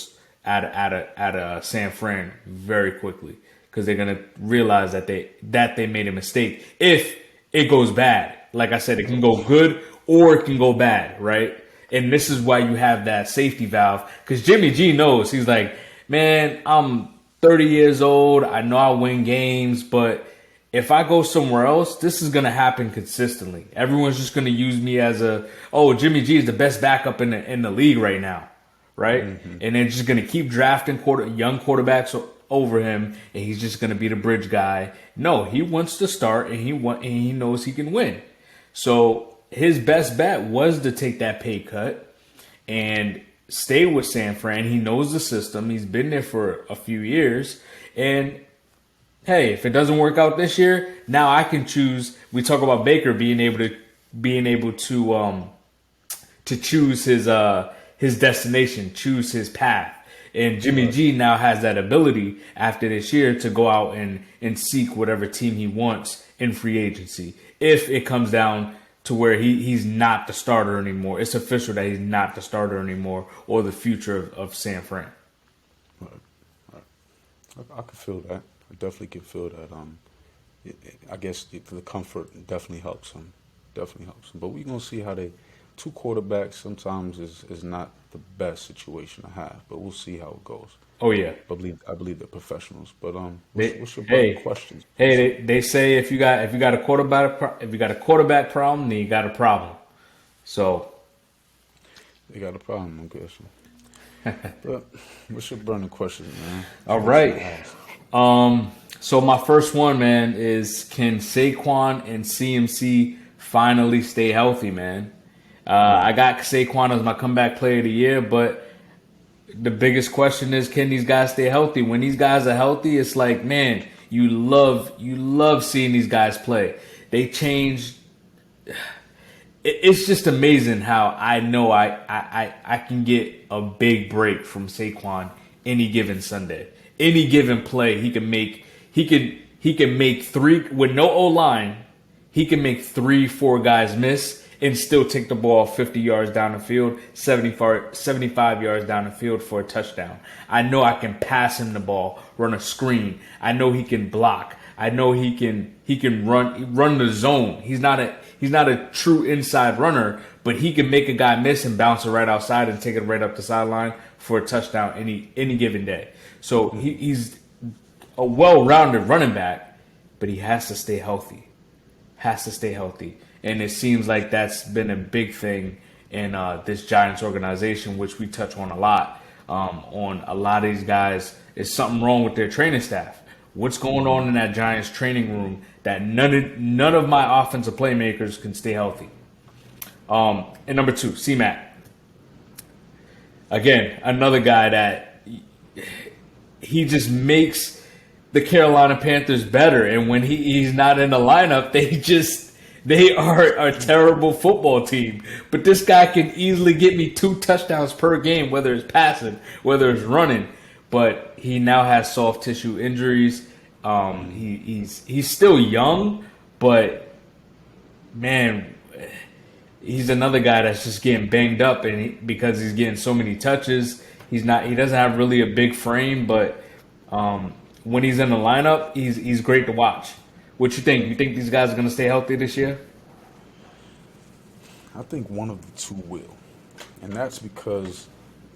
at San Fran very quickly, because they're going to realize that they made a mistake. If it goes bad, like I said, it can go good or it can go bad, right? And this is why you have that safety valve, because Jimmy G knows. He's like, man, I'm 30 years old. I know I win games, but if I go somewhere else, this is going to happen consistently. Everyone's just going to use me as Jimmy G is the best backup in the league right now, right? Mm-hmm. And they're just going to keep drafting young quarterbacks over him, and he's just going to be the bridge guy. No, he wants to start, and he knows he can win. So his best bet was to take that pay cut and stay with San Fran. He knows the system. He's been there for a few years, and hey, if it doesn't work out this year, now I can choose. We talk about Baker being able to choose his destination, choose his path. And Jimmy G now has that ability after this year to go out and seek whatever team he wants in free agency. If it comes down to where he's not the starter anymore, it's official that he's not the starter anymore or the future of San Fran. Right. I can feel that. I definitely can feel that. I guess the comfort definitely helps him. But we're going to see how two quarterbacks sometimes is not the best situation to have. But we'll see how it goes. Oh, yeah. I believe they're professionals. But what's your questions? Hey, they say if you got a quarterback problem, then you got a problem. So they got a problem, I'm guessing. But what's your burning question, man? All right. So my first one, man, is can Saquon and CMC finally stay healthy, man? I got Saquon as my comeback player of the year, but the biggest question is, can these guys stay healthy? When these guys are healthy, it's like, man, you love seeing these guys play. They change. It's just amazing how I know I can get a big break from Saquon any given Sunday. Any given play he can make. He can make three with no O line. He can make 3-4 guys miss and still take the ball 50 yards down the field, 75 yards down the field for a touchdown. I know I can pass him the ball, run a screen. I know he can block. I know he can run the zone. He's not a true inside runner, but he can make a guy miss and bounce it right outside and take it right up the sideline for a touchdown any given day. So he's a well-rounded running back, but he has to stay healthy. And it seems like that's been a big thing in this Giants organization, which we touch on a lot. On a lot of these guys, is something wrong with their training staff. What's going on in that Giants training room that none of my offensive playmakers can stay healthy? And number 2, C-Mac. Again, another guy that he just makes the Carolina Panthers better. And when he's not in the lineup, they are a terrible football team. But this guy can easily get me 2 touchdowns per game, whether it's passing, whether it's running. But he now has soft tissue injuries. He's still young, but man, he's another guy that's just getting banged up, and because he's getting so many touches, he doesn't have really a big frame, but when he's in the lineup, he's great to watch. What you think? You think these guys are going to stay healthy this year? I think one of the two will, and that's because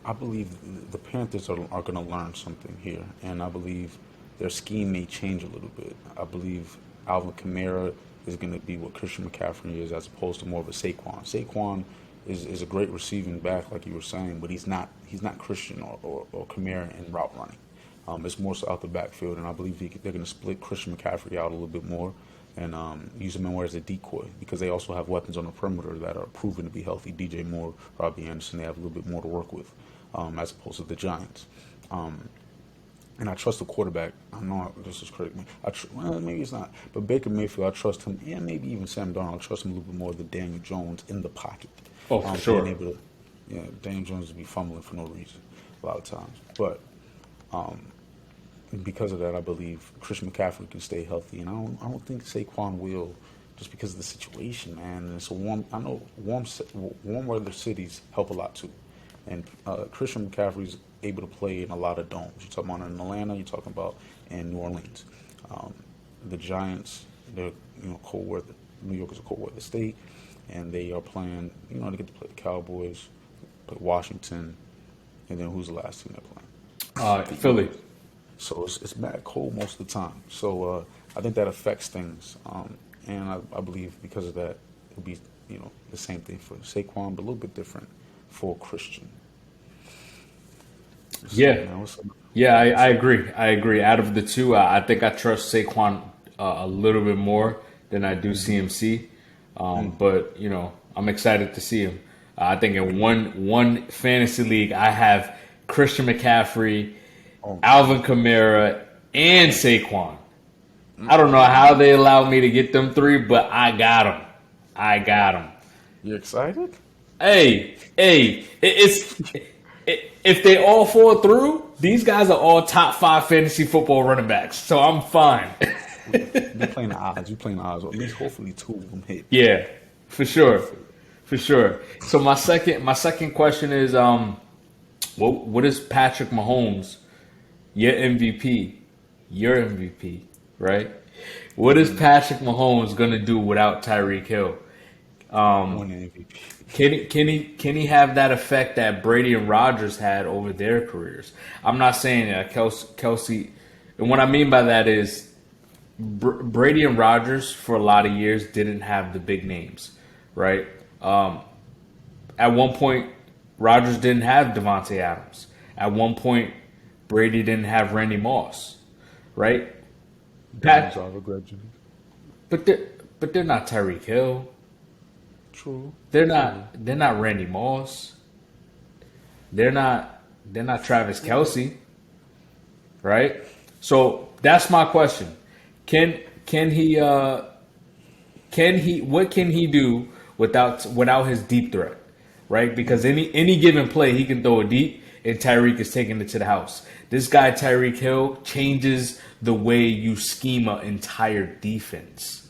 I believe the Panthers are going to learn something here, and I believe their scheme may change a little bit. I believe Alvin Kamara is going to be what Christian McCaffrey is, as opposed to more of a Saquon. Saquon is a great receiving back, like you were saying, but he's not Christian or Kamara in route running. It's more so out the backfield, and I believe they're going to split Christian McCaffrey out a little bit more and use him more as a decoy, because they also have weapons on the perimeter that are proven to be healthy. DJ Moore, Robbie Anderson, they have a little bit more to work with as opposed to the Giants. And I trust the quarterback. I know this is crazy. Well, maybe it's not. But Baker Mayfield, I trust him. And maybe even Sam Darnold. I trust him a little bit more than Daniel Jones in the pocket. Oh, for sure. Daniel Jones will be fumbling for no reason a lot of times. But because of that, I believe Christian McCaffrey can stay healthy. And I don't think Saquon will, just because of the situation, man. And it's warm weather cities help a lot too. And Christian McCaffrey's able to play in a lot of domes. You're talking about in Atlanta, you're talking about in New Orleans. The Giants, they're cold weather. New York is a cold weather state, and they are playing. They get to play the Cowboys, play Washington, and then who's the last team they're playing? Philly. So it's mad cold most of the time. So I think that affects things, and I believe because of that, it'll be the same thing for Saquon, but a little bit different for Christian. I agree. Out of the two, I think I trust Saquon a little bit more than I do CMC. But I'm excited to see him. I think in one fantasy league, I have Christian McCaffrey, Alvin Kamara, and Saquon. I don't know how they allowed me to get them 3, but I got them. You excited? Hey, if they all fall through, these guys are all top 5 fantasy football running backs, so I'm fine. You're playing the odds. At least hopefully 2 of them hit. Yeah, for sure. So my second question is, what is Patrick Mahomes, your MVP, right? What is Patrick Mahomes gonna do without Tyreek Hill? Winning MVP. Can he have that effect that Brady and Rodgers had over their careers? I'm not saying that Kelsey, and what I mean by that is Brady and Rodgers for a lot of years didn't have the big names, right? At one point, Rodgers didn't have Devontae Adams. At one point, Brady didn't have Randy Moss, right? Diamonds are gradually. But they're not Tyreek Hill. True. They're not Randy Moss. They're not Travis Kelce, right? So that's my question. Can he what can he do without his deep threat? Right? Because any given play he can throw it deep and Tyreek is taking it to the house. This guy Tyreek Hill changes the way you scheme an entire defense.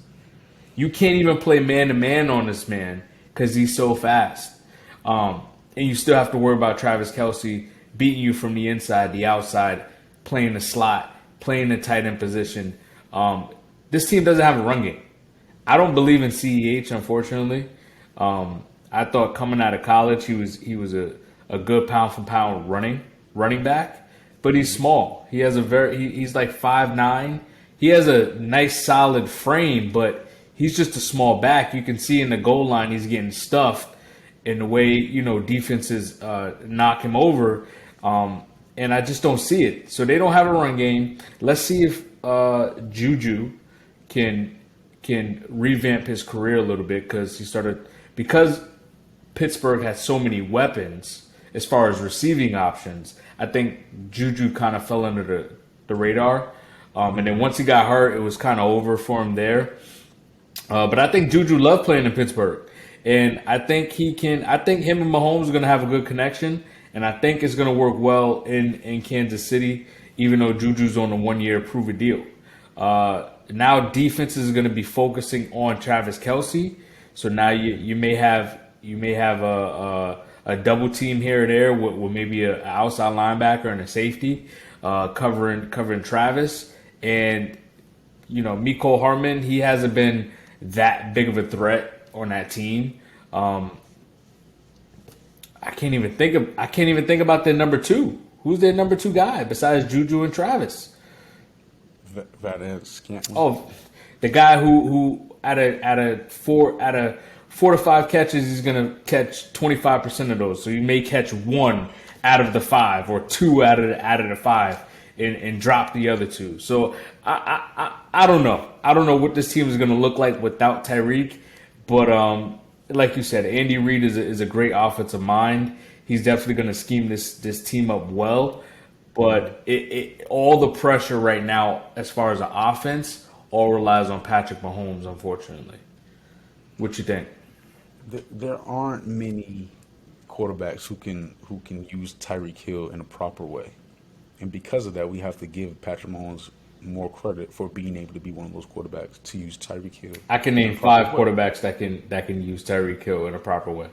You can't even play man-to-man on this man because he's so fast. And you still have to worry about Travis Kelce beating you from the inside, the outside, playing the slot, playing the tight end position. This team doesn't have a run game. I don't believe in CEH, unfortunately. I thought coming out of college he was a good pound for pound running back, but he's small. He has he's like 5'9". He has a nice solid frame, but he's just a small back. You can see in the goal line he's getting stuffed in the way, defenses knock him over. And I just don't see it. So they don't have a run game. Let's see if Juju can revamp his career a little bit because Pittsburgh has so many weapons as far as receiving options. I think Juju kind of fell under the radar. And then once he got hurt, it was kind of over for him there. But I think Juju loved playing in Pittsburgh. And I think him and Mahomes are going to have a good connection. And I think it's going to work well in Kansas City, even though Juju's on a 1-year prove-it deal. Now defenses are going to be focusing on Travis Kelce. So now you may have a double team here or there with maybe an outside linebacker and a safety covering Travis. And Mecole Hardman, he hasn't been that big of a threat on that team. I can't even think about their number two. Who's their number two guy besides Juju and Travis? Valdez Scantling. Oh, the guy who out of 4 to 5 catches, he's gonna catch 25% of those. So you may catch 1 out of the 5 or 2 out of the 5 and drop the other 2. So I don't know. I don't know what this team is gonna look like without Tyreek, but like you said, Andy Reid is a great offensive mind. He's definitely going to scheme this team up well. But all the pressure right now, as far as the offense, all relies on Patrick Mahomes, unfortunately. What you think? There aren't many quarterbacks who can use Tyreek Hill in a proper way. And because of that, we have to give Patrick Mahomes more credit for being able to be one of those quarterbacks to use Tyreek Hill. I can name 5 quarterbacks that can use Tyreek Hill in a proper way.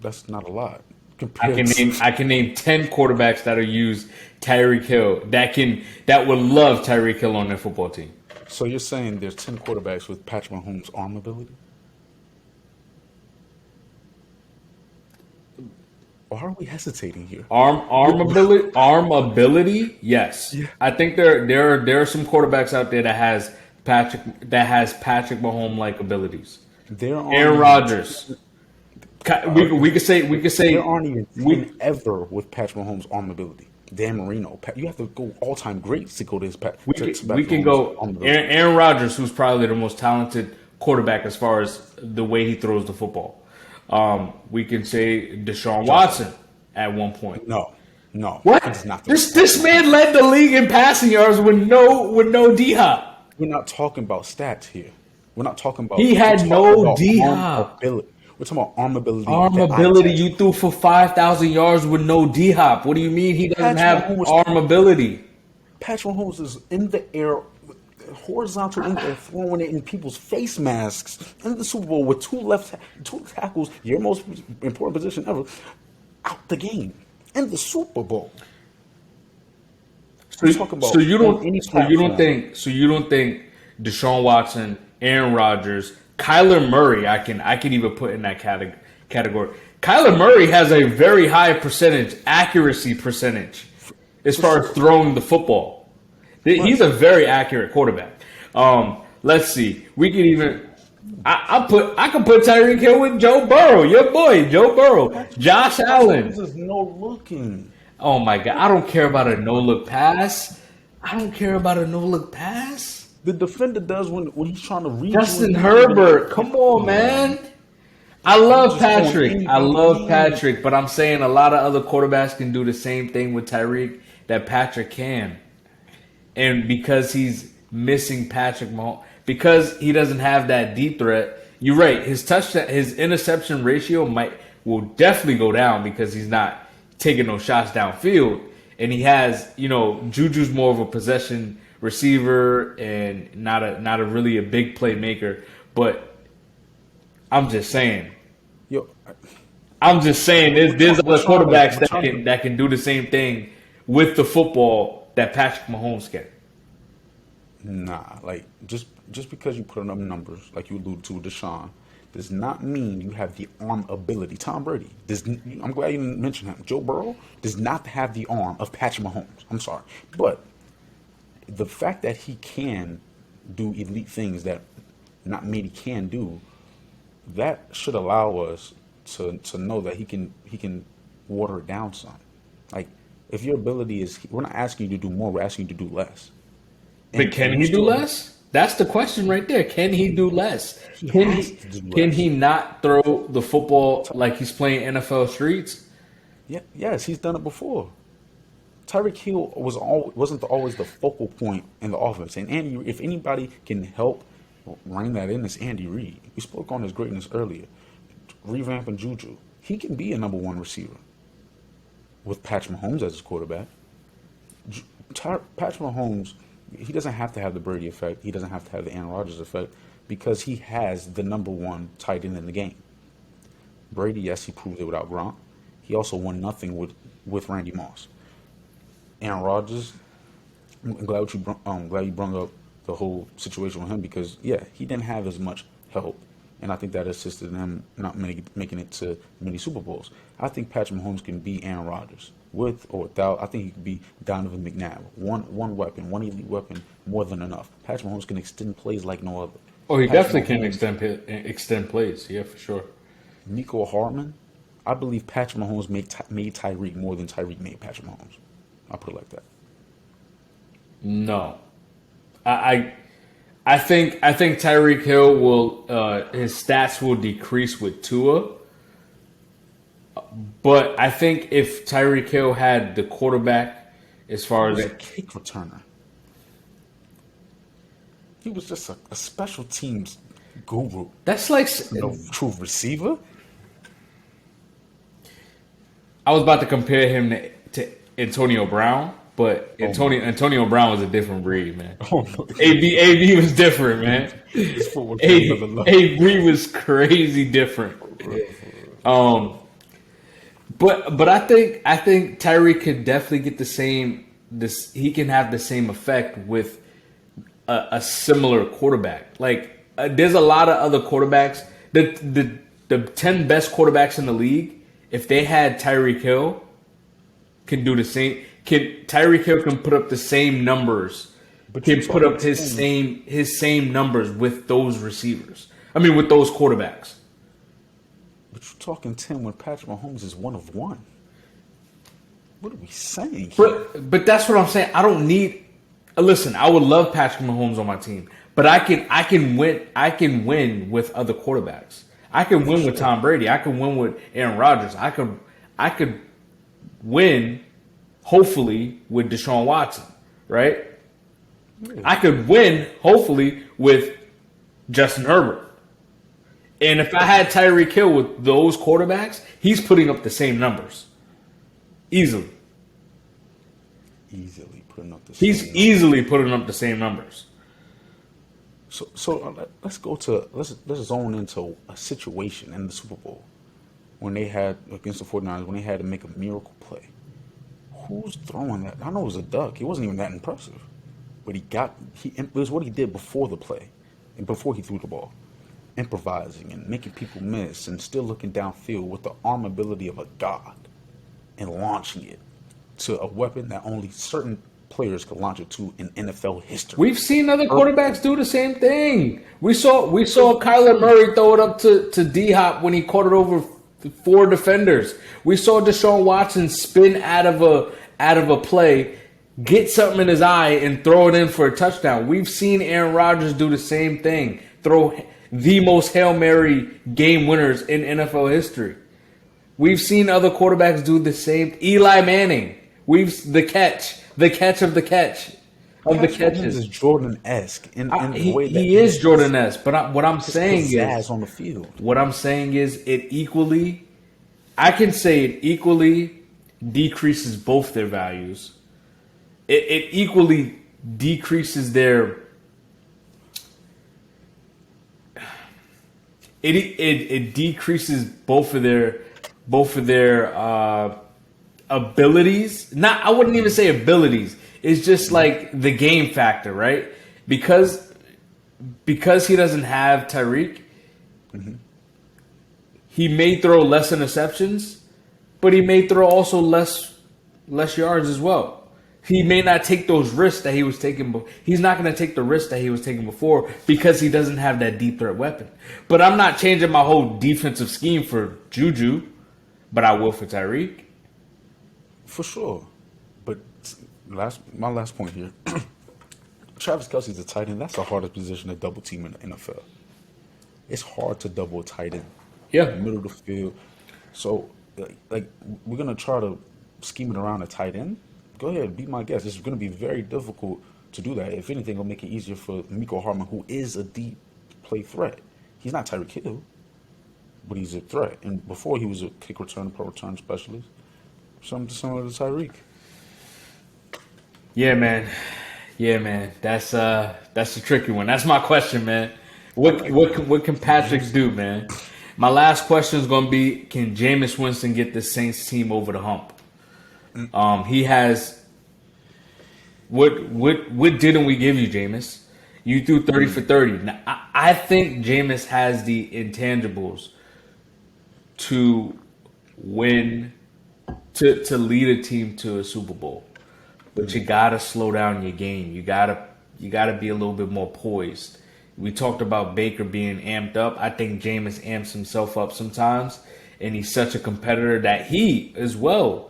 That's not a lot. I can name 10 quarterbacks that'll use Tyreek Hill that would love Tyreek Hill on their football team. So you're saying there's 10 quarterbacks with Patrick Mahomes' arm ability? Why are we hesitating here? Arm ability, yes. Yeah. I think there are some quarterbacks out there that has Patrick Mahomes like abilities. Aaron Rodgers. We could say there aren't even 10 ever with Patrick Mahomes' arm ability. Dan Marino. You have to go all-time greats to go to his we can go Aaron Rodgers, who's probably the most talented quarterback as far as the way he throws the football. We can say Deshaun Watson at one point. No. What? This man led the league in passing yards with no D-Hop. We're not talking about stats here. We're not talking about. He had no D-Hop. We're talking about arm ability. Arm ability. You threw for 5,000 yards with no D-Hop. What do you mean he doesn't have arm ability? Patrick Mahomes is in the air, horizontal in there, throwing it in people's face masks in the Super Bowl with 2 tackles, your most important position ever, out the game in the Super Bowl. So you don't think Deshaun Watson, Aaron Rodgers, Kyler Murray, I can even put in that category. Kyler Murray has a very high accuracy percentage as far as throwing the football. He's a very accurate quarterback. Let's see. We can even I can put Tyreek Hill with Joe Burrow, your boy, Joe Burrow, Josh Allen. This is no looking. Oh my God, I don't care about a no look pass. I don't care about a no-look pass. The defender does when he's trying to read. Justin Herbert, come on, man. I love Patrick. I love Patrick, but I'm saying a lot of other quarterbacks can do the same thing with Tyreek that Patrick can. And because he's missing Patrick Mahomes, because he doesn't have that deep threat, you're right. His interception ratio will definitely go down because he's not taking no shots downfield, and he has, Juju's more of a possession receiver and not a really a big playmaker. But I'm just saying, there's other quarterbacks that can do the same thing with the football that Patrick Mahomes can. Nah, like just because you put up numbers, like you alluded to, Deshaun, does not mean you have the arm ability. Tom Brady, I'm glad you didn't mention him. Joe Burrow does not have the arm of Patrick Mahomes. I'm sorry. But the fact that he can do elite things that not many can do, that should allow us to know that he can water it down some. Like, if your ability is, we're not asking you to do more, we're asking you to do less. But can he do less? That's the question right there. Can he do less? Can he not throw the football like he's playing NFL streets? Yeah, yes, he's done it before. Tyreek Hill wasn't always the focal point in the offense. And Andy, if anybody can help rein that in, it's Andy Reid. We spoke on his greatness earlier. Revamping Juju. He can be a number one receiver with Patrick Mahomes as his quarterback. Patrick Mahomes, he doesn't have to have the Brady effect. He doesn't have to have the Aaron Rodgers effect because he has the number one tight end in the game. Brady, yes, he proved it without Gronk. He also won nothing with Randy Moss. Aaron Rodgers, I'm glad you brought up the whole situation with him because, yeah, he didn't have as much help. And I think that assisted him not making it to many Super Bowls. I think Patrick Mahomes can be Aaron Rodgers. With or without, I think he could be Donovan McNabb. One weapon, one elite weapon, more than enough. Patrick Mahomes can extend plays like no other. Oh, he definitely can extend plays. Yeah, for sure. Nico Hartman, I believe Patrick Mahomes made Tyreek more than Tyreek made Patrick Mahomes. I'll put it like that. No, I think Tyreek Hill will his stats will decrease with Tua. But I think if Tyreek Hill had the quarterback, as far as a kick returner, he was just a special teams guru. That's like no true receiver. I was about to compare him to Antonio Brown, but Antonio Brown was a different breed, man. Oh, no. AB was different, man. AB was crazy different. But I think Tyreek could definitely get the same. He can have the same effect with a similar quarterback. Like there's a lot of other quarterbacks. The 10 best quarterbacks in the league, if they had Tyreek Hill, can do the same. Tyreek Hill can put up the same numbers. But can put up his same numbers with those receivers. I mean, with those quarterbacks. But you're talking 10 when Patrick Mahomes is one of one. What are we saying here? But that's what I'm saying. I don't need. Listen, I would love Patrick Mahomes on my team, but I can win with other quarterbacks. I can win with Tom Brady. I can win with Aaron Rodgers. I could win, hopefully, with Deshaun Watson, right? Yeah. I could win, hopefully, with Justin Herbert. And if I had Tyreek Hill with those quarterbacks, he's putting up the same numbers. Easily. Easily putting up the same numbers. He's easily putting up the same numbers. So let's zone into a situation in the Super Bowl when they had against the 49ers, when they had to make a miracle play. Who's throwing that? I know it was a duck. It wasn't even that impressive. But it was what he did before the play and before he threw the ball. Improvising and making people miss and still looking downfield with the arm ability of a god and launching it to a weapon that only certain players could launch it to in NFL history. We've seen other quarterbacks do the same thing. We saw Kyler Murray throw it up to D-Hop when he caught it over 4 defenders. We saw Deshaun Watson spin out of a play get something in his eye and throw it in for a touchdown. We've seen Aaron Rodgers do the same thing, throw the most Hail Mary game winners in NFL history. We've seen other quarterbacks do the same. Eli Manning, the catch of the catch of the Patrick Mahomes catches. is Jordan-esque in the way that He is Jordan-esque, but what I'm saying pizzazz is, on the field. what I'm saying is, I can say it equally decreases both their values. It equally decreases their. It decreases both of their abilities. Not, I wouldn't even say abilities. It's just like the game factor, right? Because he doesn't have Tyreek, he may throw less interceptions, but he may throw also less yards as well. He may not take those risks that he was taking. He's not going to take the risks that he was taking before because he doesn't have that deep threat weapon. But I'm not changing my whole defensive scheme for Juju, but I will for Tyreek. For sure. But my last point here. Travis Kelce's a tight end. That's the hardest position to double team in the NFL. It's hard to double a tight end. Yeah. Middle of the field. So, like, we're going to try to scheme it around a tight end. Go ahead, be my guest. It's going to be very difficult to do that. If anything, it'll make it easier for Mecole Hardman, who is a deep play threat. He's not Tyreek Hill, but he's a threat. And before he was a kick return, punt return specialist. Something similar to Tyreek. Yeah, man. That's a tricky one. That's my question, man. What can Patrick do, man? My last question is going to be: can Jameis Winston get the Saints team over the hump? He has. What didn't we give you, Jameis? You threw 30 for 30. Now, I think Jameis has the intangibles to win, to lead a team to a Super Bowl. But you gotta slow down your game. You gotta be a little bit more poised. We talked about Baker being amped up. I think Jameis amps himself up sometimes, and he's such a competitor that he as well.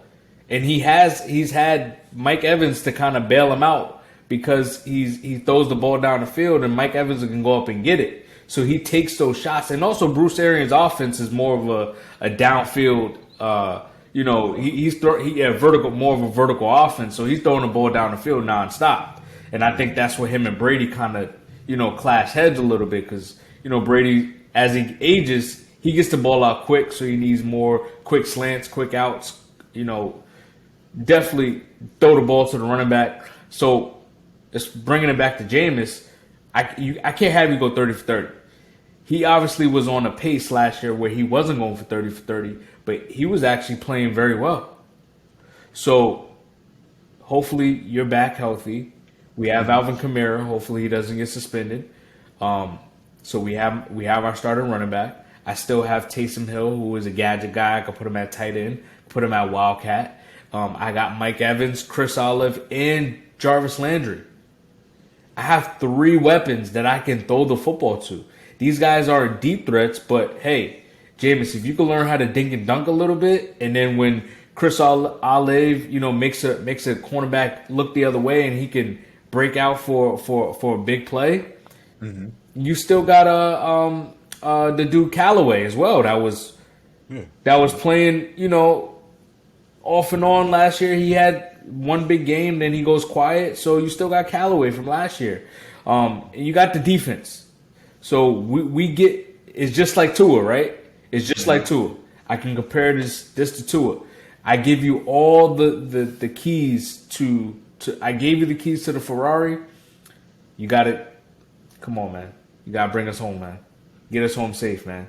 And he's had Mike Evans to kind of bail him out because he throws the ball down the field and Mike Evans can go up and get it. So he takes those shots. And also Bruce Arians' offense is more of a downfield. More of a vertical offense. So he's throwing the ball down the field nonstop. And I think that's where him and Brady kind of clash heads a little bit because Brady, as he ages, he gets the ball out quick, so he needs more quick slants, quick outs. Definitely throw the ball to the running back. So just bringing it back to Jameis, I can't have you go 30 for 30. He obviously was on a pace last year where he wasn't going for 30 for 30, but he was actually playing very well. So hopefully you're back healthy. We have Alvin Kamara. Hopefully he doesn't get suspended. So we have our starting running back. I still have Taysom Hill, who is a gadget guy. I could put him at tight end, put him at wildcat. I got Mike Evans, Chris Olave, and Jarvis Landry. I have 3 weapons that I can throw the football to. These guys are deep threats, but hey, Jameis, if you can learn how to dink and dunk a little bit, and then when Chris Olave, makes a cornerback look the other way, and he can break out for a big play, you still got the dude Callaway as well. That was playing, off and on last year. He had one big game, then he goes quiet. So you still got Callaway from last year. And you got the defense. So we get, it's just like Tua, right? It's just like Tua. I can compare this to Tua. I give you all the keys to I gave you the keys to the Ferrari. You got it. Come on, man. You got to bring us home, man. Get us home safe, man.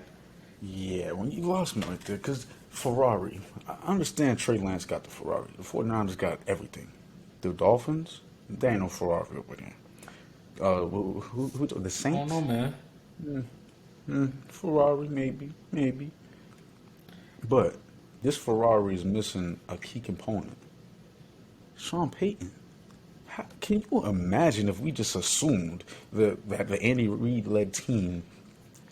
Yeah, when you lost me right there, because Ferrari, I understand Trey Lance got the Ferrari. The 49ers got everything. The Dolphins, they ain't no Ferrari over there. Who the Saints? I don't know, man. Ferrari, maybe. But this Ferrari is missing a key component. Sean Payton. Can you imagine if we just assumed that the Andy Reid-led team,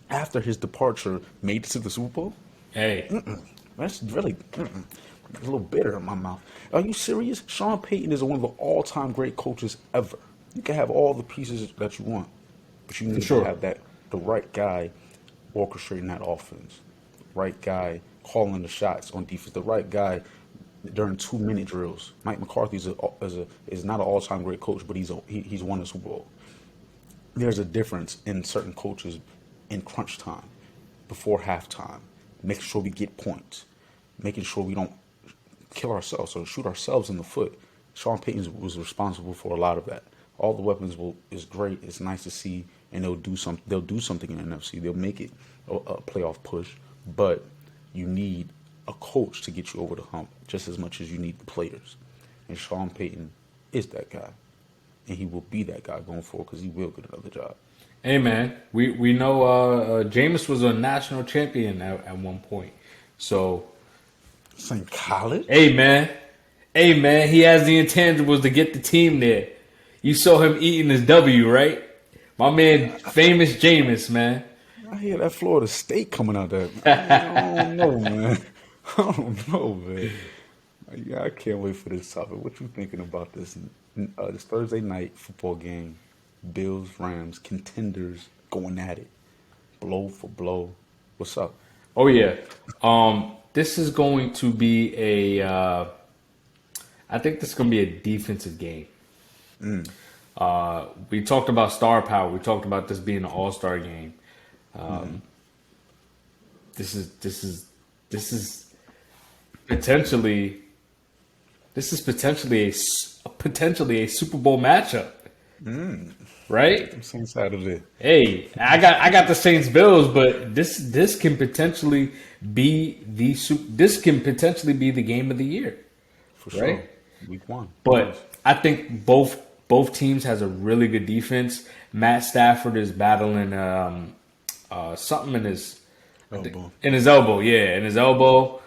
after his departure, made it to the Super Bowl? Hey. That's really a little bitter in my mouth. Are you serious? Sean Payton is one of the all-time great coaches ever. You can have all the pieces that you want, but you For need to sure. have the right guy orchestrating that offense, right guy calling the shots on defense, the right guy during 2 minute drills. Mike McCarthy is not an all-time great coach, but he's won a Super Bowl. There's a difference in certain coaches in crunch time, before halftime, making sure we get points, making sure we don't kill ourselves or shoot ourselves in the foot. Sean Payton was responsible for a lot of that. All the weapons is great. It's nice to see, and they'll do some. They'll do something in the NFC. They'll make it a playoff push, but you need a coach to get you over the hump just as much as you need the players. And Sean Payton is that guy, and he will be that guy going forward because he will get another job. Hey man, we know Jameis was a national champion at one point. So Same college? hey man, he has the intangibles to get the team there. You saw him eating his W, right? My man, famous Jameis, man. I hear that Florida State coming out there. I don't know, man. I don't know, man. Yeah, I can't wait for this topic. What you thinking about this Thursday night football game? Bills, Rams, contenders going at it, blow for blow. What's up? Oh yeah. This is going to be I think this is going to be a defensive game. We talked about star power. We talked about this being an all-star game. This is potentially potentially a Super Bowl matchup, right? I'm saying side of it. Hey, I got the Saints Bills, but this can potentially be this can potentially be the game of the year, For sure. right? Week one. But I think both teams has a really good defense. Matt Stafford is battling something Elbow. in his elbow, yeah, in his elbow.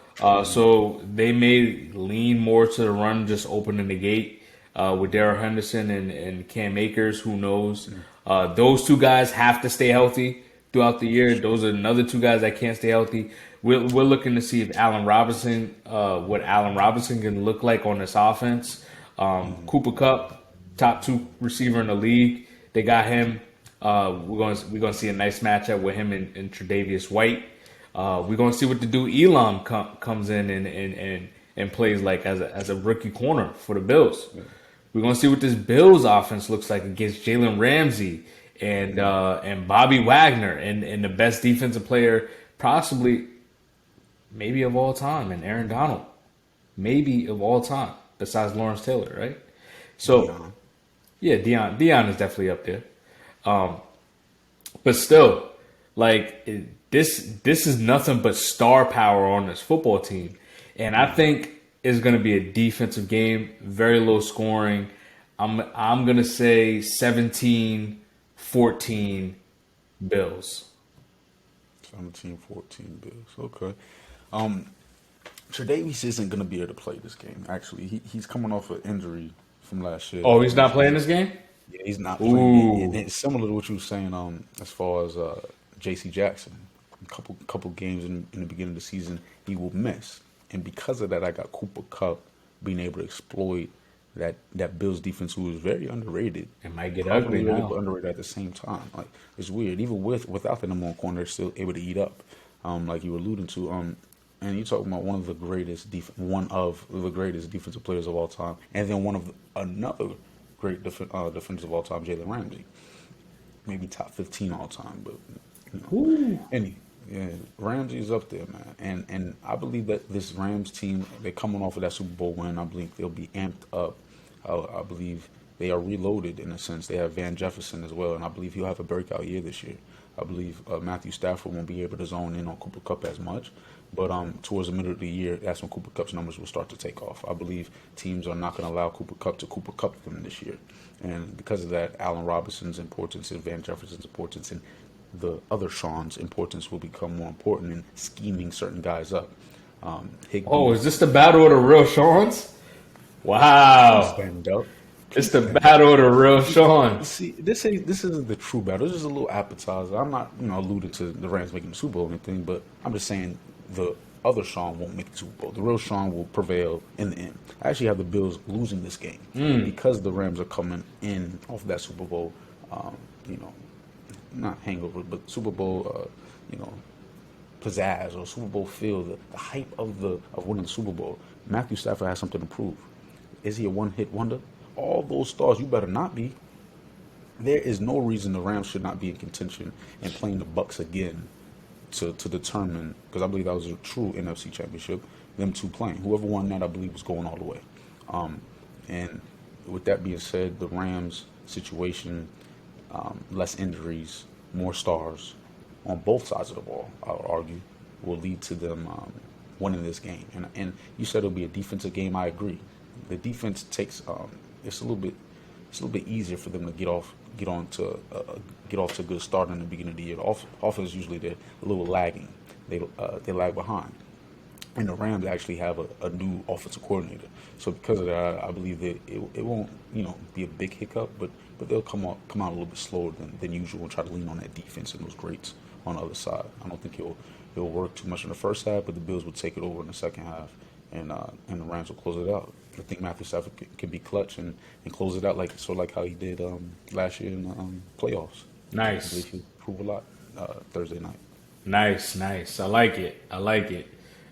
So they may lean more to the run, just opening the gate with Darrell Henderson and Cam Akers. Who knows? Those two guys have to stay healthy throughout the year. Those are another two guys that can't stay healthy. We're looking to see if what Allen Robinson can look like on this offense. Cooper Kupp, top 2 receiver in the league. They got him. We're gonna see a nice matchup with him and Tre'Davious White. We're gonna see what the dude Elam comes in and plays like as a rookie corner for the Bills. We're gonna see what this Bills offense looks like against Jalen Ramsey and Bobby Wagner and the best defensive player possibly maybe of all time, and Aaron Donald, maybe of all time besides Lawrence Taylor, right? So Deion. yeah, Deion is definitely up there. But still, like this is nothing but star power on this football team. And I think it's going to be a defensive game, very low scoring. I'm going to say 17-14 Bills. 17-14 Bills. Okay. Tre'Davious isn't going to be able to play this game. Actually, he's coming off an injury from last year. Oh, he's not playing this game? Yeah, he's not Ooh. playing. And it's similar to what you were saying as far as J.C. Jackson. A couple games in the beginning of the season, he will miss. And because of that, I got Cooper Kupp being able to exploit that Bills defense, who is very underrated. It might get Probably ugly really now. underrated at the same time. Like, it's weird. Even without the number one corner, they're still able to eat up. Like you were alluding to. And you're talking about one of the greatest defensive players of all time, and then another great defender of all time, Jalen Ramsey, maybe top 15 all time. But Ramsey's up there, man. And I believe that this Rams team, they're coming off of that Super Bowl win. I believe they'll be amped up. I believe they are reloaded in a sense. They have Van Jefferson as well, and I believe he'll have a breakout year this year. I believe Matthew Stafford won't be able to zone in on Cooper Kupp as much. But towards the middle of the year, that's when Cooper Kupp's numbers will start to take off. I believe teams are not going to allow Cooper Kupp them this year. And because of that, Allen Robinson's importance and Van Jefferson's importance and the other Sean's importance will become more important in scheming certain guys up. Higbee, Oh, is this the battle of the real Shawns? Wow. stand up. It's the battle of the real Shawns. See, this isn't the true battle. This is a little appetizer. I'm not, alluding to the Rams making the Super Bowl or anything, but I'm just saying the other Sean won't make the Super Bowl. The real Sean will prevail in the end. I actually have the Bills losing this game because the Rams are coming in off that Super Bowl, you know, not hangover, but Super Bowl, you know, pizzazz or Super Bowl feel, the hype of winning the Super Bowl. Matthew Stafford has something to prove. Is he a one-hit wonder? All those stars, you better not be. There is no reason the Rams should not be in contention and playing the Bucks again to determine, because I believe that was a true NFC championship, them two playing. Whoever won that, I believe, was going all the way. And with that being said, the Rams situation, less injuries, more stars on both sides of the ball, I would argue, will lead to them winning this game. And you said it'll be a defensive game. I agree. The defense takes it's a little bit easier for them to get off to a good start in the beginning of the year. The offense usually they're a little lagging. They lag behind. And the Rams actually have a new offensive coordinator. So because of that, I believe that it won't, be a big hiccup, but they'll come out a little bit slower than usual and try to lean on that defense and those greats on the other side. I don't think it'll work too much in the first half, but the Bills will take it over in the second half, and the Rams will close it out. I think Matthew Stafford can be clutch and close it out like how he did last year in the playoffs. Nice. I believe he'll prove a lot Thursday night. Nice. I like it.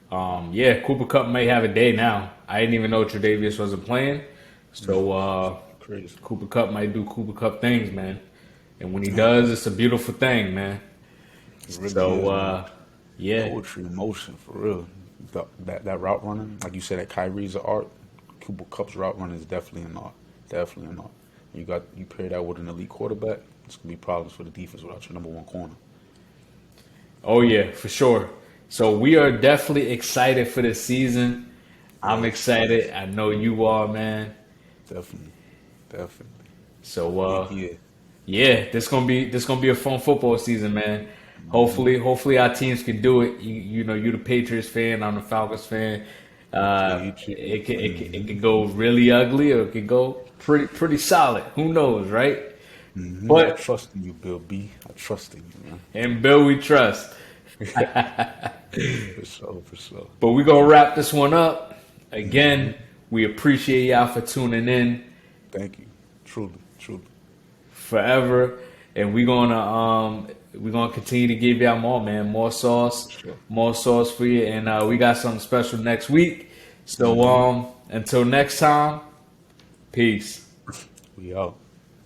Yeah, Cooper Kupp may have a day now. I didn't even know Tre'Davious wasn't playing. So Crazy. Cooper Kupp might do Cooper Kupp things, man. And when he does, it's a beautiful thing, man. It really So, is, yeah. poetry in motion, for real. That route running, like you said, that Kyrie's an art. Cooper Kupp's route running is definitely an art. Definitely an art. You pair that with an elite quarterback, it's gonna be problems for the defense without your number one corner. Oh, yeah, for sure. So we are definitely excited for this season. I'm excited. I know you are, man. Definitely. So, Yeah. yeah, this gonna be a fun football season, man. Hopefully our teams can do it. You know, you're the Patriots fan. I'm the Falcons fan. It could go really ugly, or it could go pretty solid. Who knows, right? I But trust in you, Bill B. I trust in you, man. in Bill we trust. For sure. But we're gonna wrap this one up. Again, we appreciate y'all for tuning in Thank you. Truly. forever, and we're gonna continue to give y'all more sauce, Sure. more sauce for you, and we got something special next week. So until next time, peace. We out.